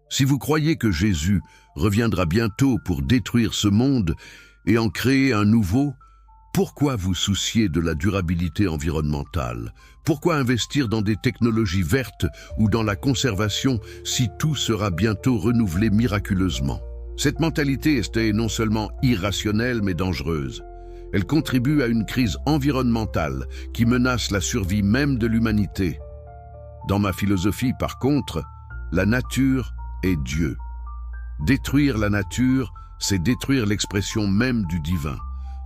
Si vous croyez que Jésus reviendra bientôt pour détruire ce monde et en créer un nouveau, pourquoi vous soucier de la durabilité environnementale? Pourquoi investir dans des technologies vertes ou dans la conservation si tout sera bientôt renouvelé miraculeusement? Cette mentalité est non seulement irrationnelle mais dangereuse. Elle contribue à une crise environnementale qui menace la survie même de l'humanité. Dans ma philosophie, par contre, la nature est Dieu. Détruire la nature, c'est détruire l'expression même du divin.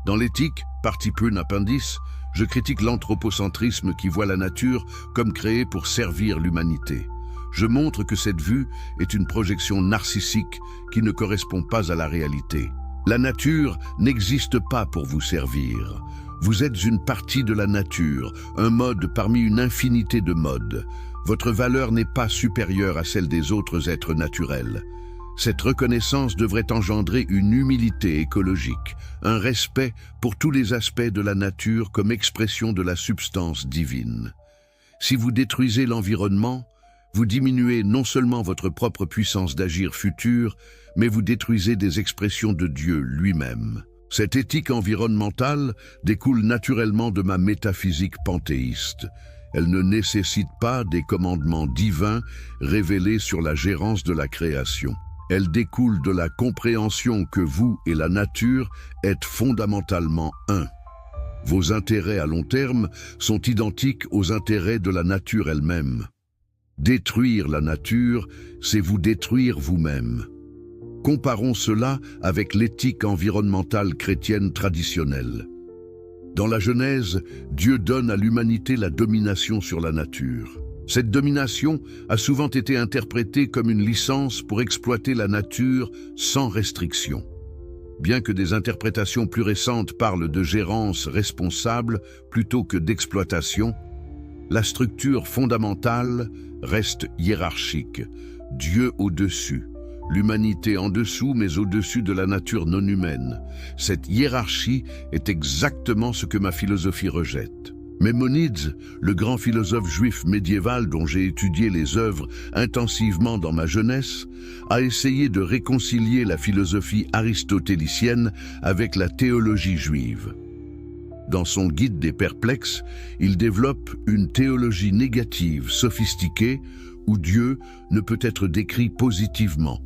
Dans l'éthique, partie prune appendice, je critique l'anthropocentrisme qui voit la nature comme créée pour servir l'humanité. Je montre que cette vue est une projection narcissique qui ne correspond pas à la réalité. La nature n'existe pas pour vous servir. Vous êtes une partie de la nature, un mode parmi une infinité de modes. Votre valeur n'est pas supérieure à celle des autres êtres naturels. Cette reconnaissance devrait engendrer une humilité écologique, un respect pour tous les aspects de la nature comme expression de la substance divine. Si vous détruisez l'environnement, vous diminuez non seulement votre propre puissance d'agir future, mais vous détruisez des expressions de Dieu lui-même. Cette éthique environnementale découle naturellement de ma métaphysique panthéiste. Elle ne nécessite pas des commandements divins révélés sur la gérance de la création. Elle découle de la compréhension que vous et la nature êtes fondamentalement un. Vos intérêts à long terme sont identiques aux intérêts de la nature elle-même. Détruire la nature, c'est vous détruire vous-même. Comparons cela avec l'éthique environnementale chrétienne traditionnelle. Dans la Genèse, Dieu donne à l'humanité la domination sur la nature. Cette domination a souvent été interprétée comme une licence pour exploiter la nature sans restriction. Bien que des interprétations plus récentes parlent de gérance responsable plutôt que d'exploitation, la structure fondamentale reste hiérarchique, Dieu au-dessus, l'humanité en dessous mais au-dessus de la nature non humaine. Cette hiérarchie est exactement ce que ma philosophie rejette. Maimonides, le grand philosophe juif médiéval dont j'ai étudié les œuvres intensivement dans ma jeunesse, a essayé de réconcilier la philosophie aristotélicienne avec la théologie juive. Dans son Guide des perplexes, il développe une théologie négative, sophistiquée, où Dieu ne peut être décrit positivement.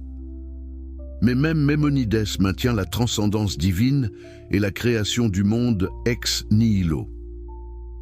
Mais même Maimonides maintient la transcendance divine et la création du monde ex nihilo.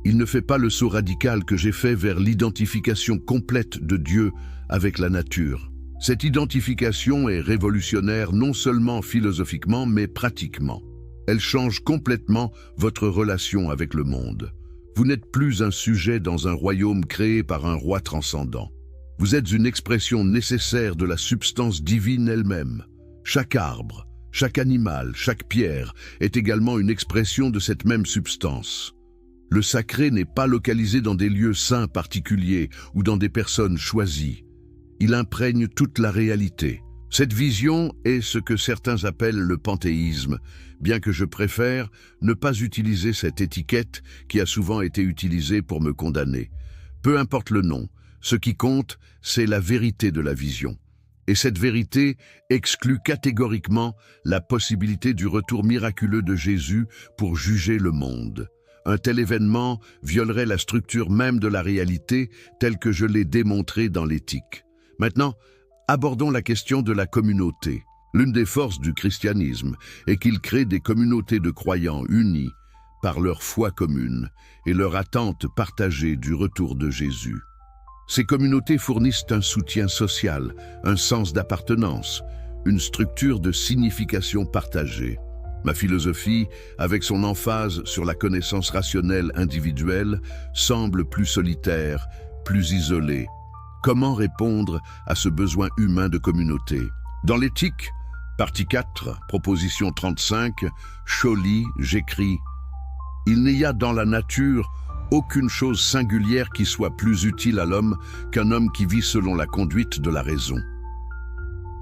Il ne fait pas le saut radical que j'ai fait vers l'identification complète de Dieu avec la nature. Cette identification est révolutionnaire non seulement philosophiquement, mais pratiquement. Elle change complètement votre relation avec le monde. Vous n'êtes plus un sujet dans un royaume créé par un roi transcendant. Vous êtes une expression nécessaire de la substance divine elle-même. Chaque arbre, chaque animal, chaque pierre est également une expression de cette même substance. Le sacré n'est pas localisé dans des lieux saints particuliers ou dans des personnes choisies. Il imprègne toute la réalité. Cette vision est ce que certains appellent le panthéisme, bien que je préfère ne pas utiliser cette étiquette qui a souvent été utilisée pour me condamner. Peu importe le nom, ce qui compte, c'est la vérité de la vision. Et cette vérité exclut catégoriquement la possibilité du retour miraculeux de Jésus pour juger le monde. Un tel événement violerait la structure même de la réalité telle que je l'ai démontrée dans l'éthique. Maintenant, abordons la question de la communauté. L'une des forces du christianisme est qu'il crée des communautés de croyants unis par leur foi commune et leur attente partagée du retour de Jésus. Ces communautés fournissent un soutien social, un sens d'appartenance, une structure de signification partagée. Ma philosophie, avec son emphase sur la connaissance rationnelle individuelle, semble plus solitaire, plus isolée. Comment répondre à ce besoin humain de communauté? Dans l'éthique, partie 4, proposition 35, Scholli, j'écris « Il n'y a dans la nature aucune chose singulière qui soit plus utile à l'homme qu'un homme qui vit selon la conduite de la raison. »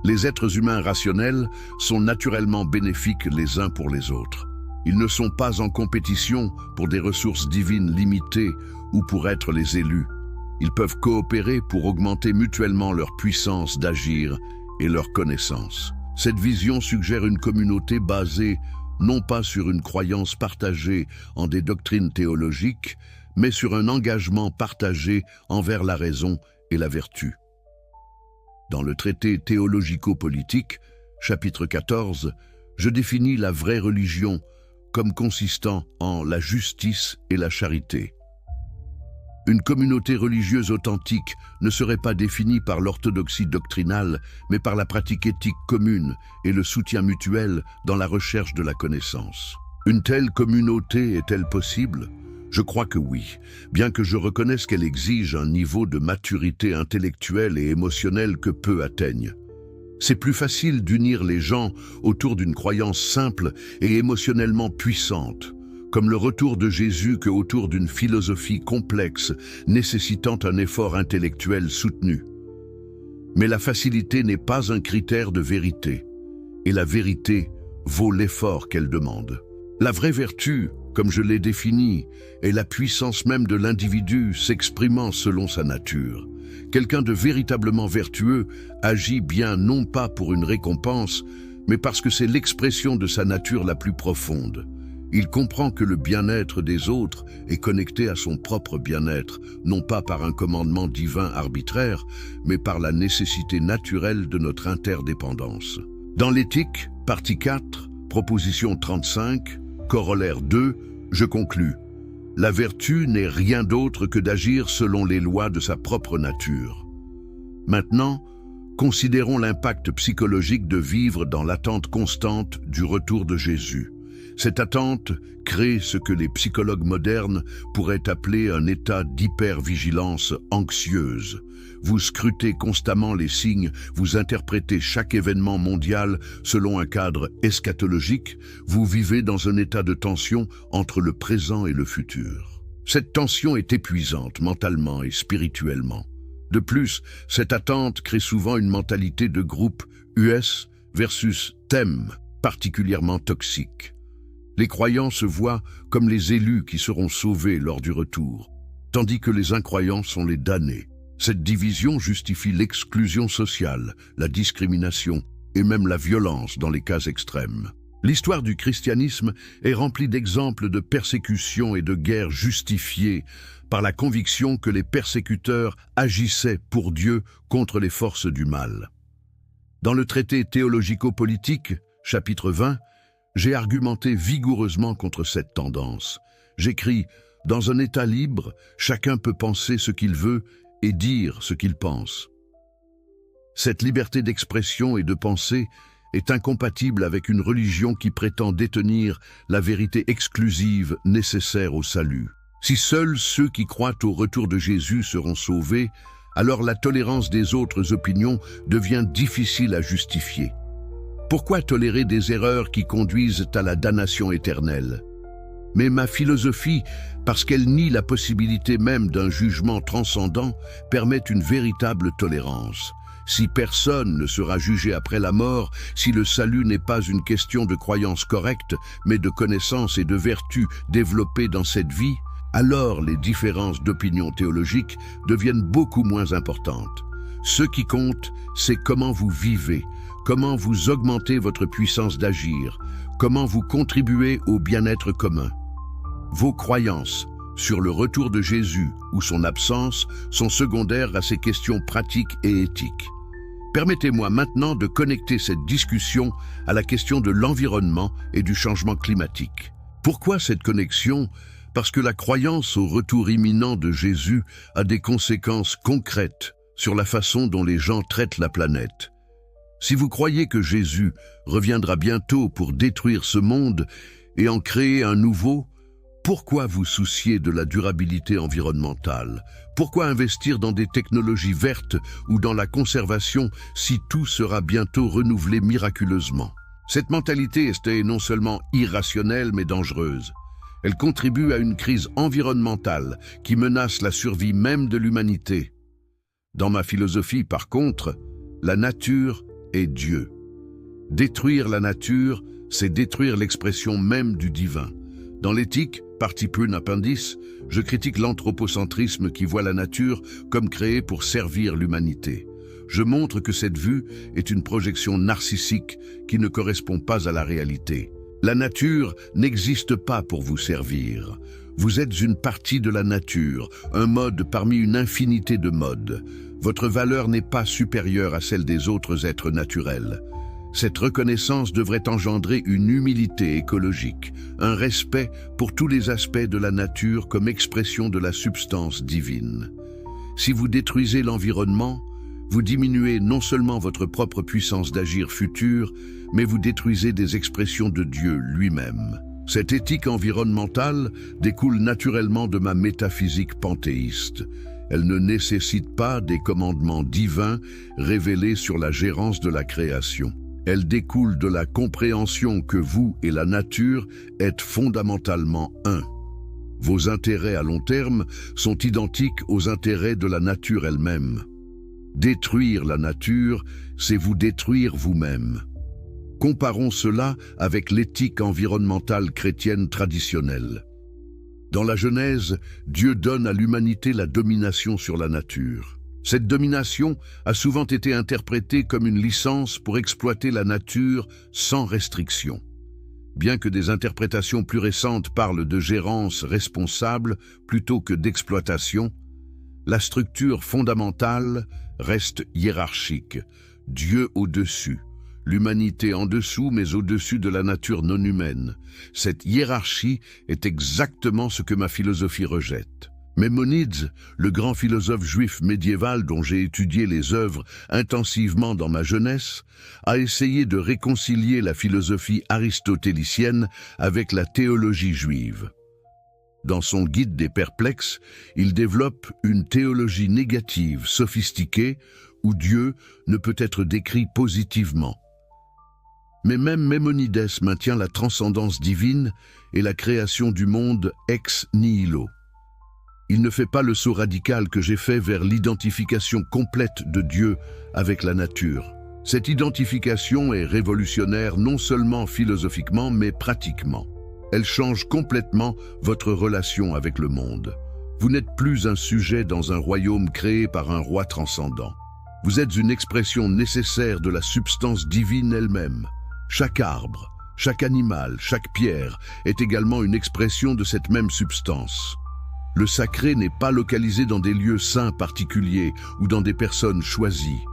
Les êtres humains rationnels sont naturellement bénéfiques les uns pour les autres. Ils ne sont pas en compétition pour des ressources divines limitées ou pour être les élus. Ils peuvent coopérer pour augmenter mutuellement leur puissance d'agir et leur connaissance. Cette vision suggère une communauté basée non pas sur une croyance partagée en des doctrines théologiques, mais sur un engagement partagé envers la raison et la vertu. Dans le traité théologico-politique, chapitre 14, je définis la vraie religion comme consistant en la justice et la charité. Une communauté religieuse authentique ne serait pas définie par l'orthodoxie doctrinale, mais par la pratique éthique commune et le soutien mutuel dans la recherche de la connaissance. Une telle communauté est-elle possible ? Je crois que oui, bien que je reconnaisse qu'elle exige un niveau de maturité intellectuelle et émotionnelle que peu atteignent. C'est plus facile d'unir les gens autour d'une croyance simple et émotionnellement puissante, comme le retour de Jésus, que autour d'une philosophie complexe nécessitant un effort intellectuel soutenu. Mais la facilité n'est pas un critère de vérité, et la vérité vaut l'effort qu'elle demande. La vraie vertu, comme je l'ai définie, est la puissance même de l'individu s'exprimant selon sa nature. Quelqu'un de véritablement vertueux agit bien non pas pour une récompense, mais parce que c'est l'expression de sa nature la plus profonde. Il comprend que le bien-être des autres est connecté à son propre bien-être, non pas par un commandement divin arbitraire, mais par la nécessité naturelle de notre interdépendance. Dans l'éthique, partie 4, proposition 35, corollaire 2, je conclus. La vertu n'est rien d'autre que d'agir selon les lois de sa propre nature. Maintenant, Considérons l'impact psychologique de vivre dans l'attente constante du retour de Jésus. Cette attente crée ce que les psychologues modernes pourraient appeler un état d'hypervigilance anxieuse. Vous scrutez constamment les signes, vous interprétez chaque événement mondial selon un cadre eschatologique, vous vivez dans un état de tension entre le présent et le futur. Cette tension est épuisante mentalement et spirituellement. De plus, cette attente crée souvent une mentalité de groupe US versus thème particulièrement toxique. Les croyants se voient comme les élus qui seront sauvés lors du retour, tandis que les incroyants sont les damnés. Cette division justifie l'exclusion sociale, la discrimination et même la violence dans les cas extrêmes. L'histoire du christianisme est remplie d'exemples de persécutions et de guerres justifiées par la conviction que les persécuteurs agissaient pour Dieu contre les forces du mal. Dans le traité théologico-politique, chapitre 20, j'ai argumenté vigoureusement contre cette tendance. J'écris « Dans un État libre, chacun peut penser ce qu'il veut et dire ce qu'il pense. » Cette liberté d'expression et de pensée est incompatible avec une religion qui prétend détenir la vérité exclusive nécessaire au salut. Si seuls ceux qui croient au retour de Jésus seront sauvés, alors la tolérance des autres opinions devient difficile à justifier. Pourquoi tolérer des erreurs qui conduisent à la damnation éternelle? Mais ma philosophie, parce qu'elle nie la possibilité même d'un jugement transcendant, permet une véritable tolérance. Si personne ne sera jugé après la mort, si le salut n'est pas une question de croyance correcte, mais de connaissances et de vertus développées dans cette vie, alors les différences d'opinion théologique deviennent beaucoup moins importantes. Ce qui compte, c'est comment vous vivez, comment vous augmentez votre puissance d'agir, comment vous contribuez au bien-être commun. Vos croyances sur le retour de Jésus ou son absence sont secondaires à ces questions pratiques et éthiques. Permettez-moi maintenant de connecter cette discussion à la question de l'environnement et du changement climatique. Pourquoi cette connexion? Parce que la croyance au retour imminent de Jésus a des conséquences concrètes sur la façon dont les gens traitent la planète. Si vous croyez que Jésus reviendra bientôt pour détruire ce monde et en créer un nouveau, pourquoi vous soucier de la durabilité environnementale? Pourquoi investir dans des technologies vertes ou dans la conservation si tout sera bientôt renouvelé miraculeusement? Cette mentalité est non seulement irrationnelle mais dangereuse. Elle contribue à une crise environnementale qui menace la survie même de l'humanité. Dans ma philosophie, par contre, la nature est Dieu. Détruire la nature, c'est détruire l'expression même du divin. Dans l'éthique, partie prune appendice, je critique l'anthropocentrisme qui voit la nature comme créée pour servir l'humanité. Je montre que cette vue est une projection narcissique qui ne correspond pas à la réalité. La nature n'existe pas pour vous servir. Vous êtes une partie de la nature, un mode parmi une infinité de modes. Votre valeur n'est pas supérieure à celle des autres êtres naturels. Cette reconnaissance devrait engendrer une humilité écologique, un respect pour tous les aspects de la nature comme expression de la substance divine. Si vous détruisez l'environnement, vous diminuez non seulement votre propre puissance d'agir future, mais vous détruisez des expressions de Dieu lui-même. Cette éthique environnementale découle naturellement de ma métaphysique panthéiste. Elle ne nécessite pas des commandements divins révélés sur la gérance de la création. Elle découle de la compréhension que vous et la nature êtes fondamentalement un. Vos intérêts à long terme sont identiques aux intérêts de la nature elle-même. Détruire la nature, c'est vous détruire vous-même. Comparons cela avec l'éthique environnementale chrétienne traditionnelle. Dans la Genèse, Dieu donne à l'humanité la domination sur la nature. Cette domination a souvent été interprétée comme une licence pour exploiter la nature sans restriction. Bien que des interprétations plus récentes parlent de gérance responsable plutôt que d'exploitation, la structure fondamentale reste hiérarchique, Dieu au-dessus, l'humanité en dessous mais au-dessus de la nature non humaine. Cette hiérarchie est exactement ce que ma philosophie rejette. Maimonides, le grand philosophe juif médiéval dont j'ai étudié les œuvres intensivement dans ma jeunesse, a essayé de réconcilier la philosophie aristotélicienne avec la théologie juive. Dans son Guide des perplexes, il développe une théologie négative, sophistiquée, où Dieu ne peut être décrit positivement. Mais même Maimonides maintient la transcendance divine et la création du monde ex nihilo. Il ne fait pas le saut radical que j'ai fait vers l'identification complète de Dieu avec la nature. Cette identification est révolutionnaire non seulement philosophiquement, mais pratiquement. Elle change complètement votre relation avec le monde. Vous n'êtes plus un sujet dans un royaume créé par un roi transcendant. Vous êtes une expression nécessaire de la substance divine elle-même. Chaque arbre, chaque animal, chaque pierre est également une expression de cette même substance. Le sacré n'est pas localisé dans des lieux saints particuliers ou dans des personnes choisies.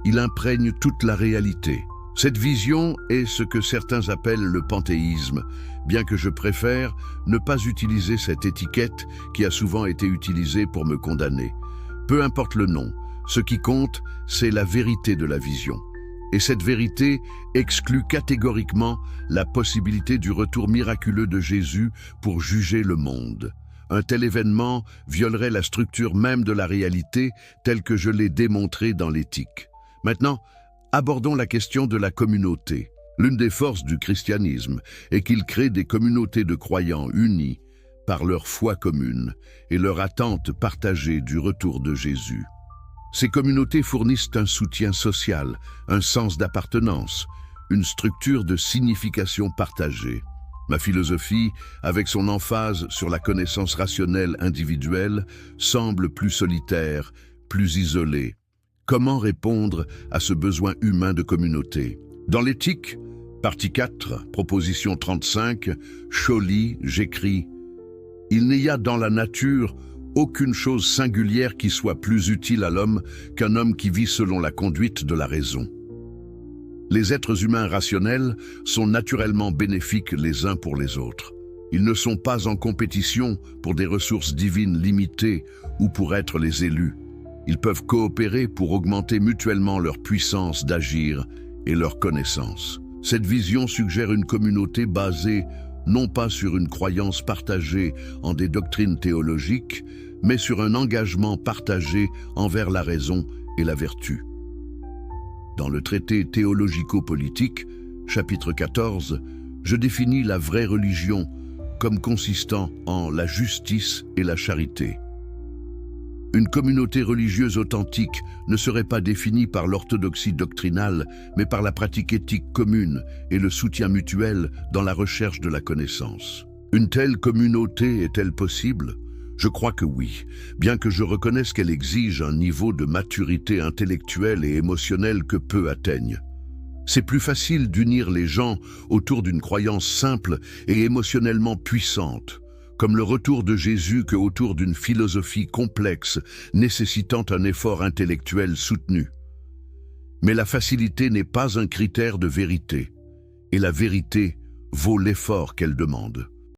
Il imprègne toute la réalité. Cette vision est ce que certains appellent le panthéisme, bien que je préfère ne pas utiliser cette étiquette qui a souvent été utilisée pour me condamner. Peu importe le nom, ce qui compte, c'est la vérité de la vision. Et cette vérité exclut catégoriquement la possibilité du retour miraculeux de Jésus pour juger le monde. Un tel événement violerait la structure même de la réalité telle que je l'ai démontrée dans l'éthique. Maintenant, abordons la question de la communauté. L'une des forces du christianisme est qu'il crée des communautés de croyants unis par leur foi commune et leur attente partagée du retour de Jésus. Ces communautés fournissent un soutien social, un sens d'appartenance, une structure de signification partagée. Ma philosophie, avec son emphase sur la connaissance rationnelle individuelle, semble plus solitaire, plus isolée. Comment répondre à ce besoin humain de communauté? Dans l'éthique, partie 4, proposition 35, Scholli, j'écris « Il n'y a dans la nature aucune chose singulière qui soit plus utile à l'homme qu'un homme qui vit selon la conduite de la raison. » Les êtres humains rationnels sont naturellement bénéfiques les uns pour les autres. Ils ne sont pas en compétition pour des ressources divines limitées ou pour être les élus. Ils peuvent coopérer pour augmenter mutuellement leur puissance d'agir et leur connaissance. Cette vision suggère une communauté basée non pas sur une croyance partagée en des doctrines théologiques, mais sur un engagement partagé envers la raison et la vertu. Dans le traité théologico-politique, chapitre 14, je définis la vraie religion comme consistant en la justice et la charité. Une communauté religieuse authentique ne serait pas définie par l'orthodoxie doctrinale, mais par la pratique éthique commune et le soutien mutuel dans la recherche de la connaissance. Une telle communauté est-elle possible ? Je crois que oui, bien que je reconnaisse qu'elle exige un niveau de maturité intellectuelle et émotionnelle que peu atteignent. C'est plus facile d'unir les gens autour d'une croyance simple et émotionnellement puissante, comme le retour de Jésus, que autour d'une philosophie complexe nécessitant un effort intellectuel soutenu. Mais la facilité n'est pas un critère de vérité, et la vérité vaut l'effort qu'elle demande.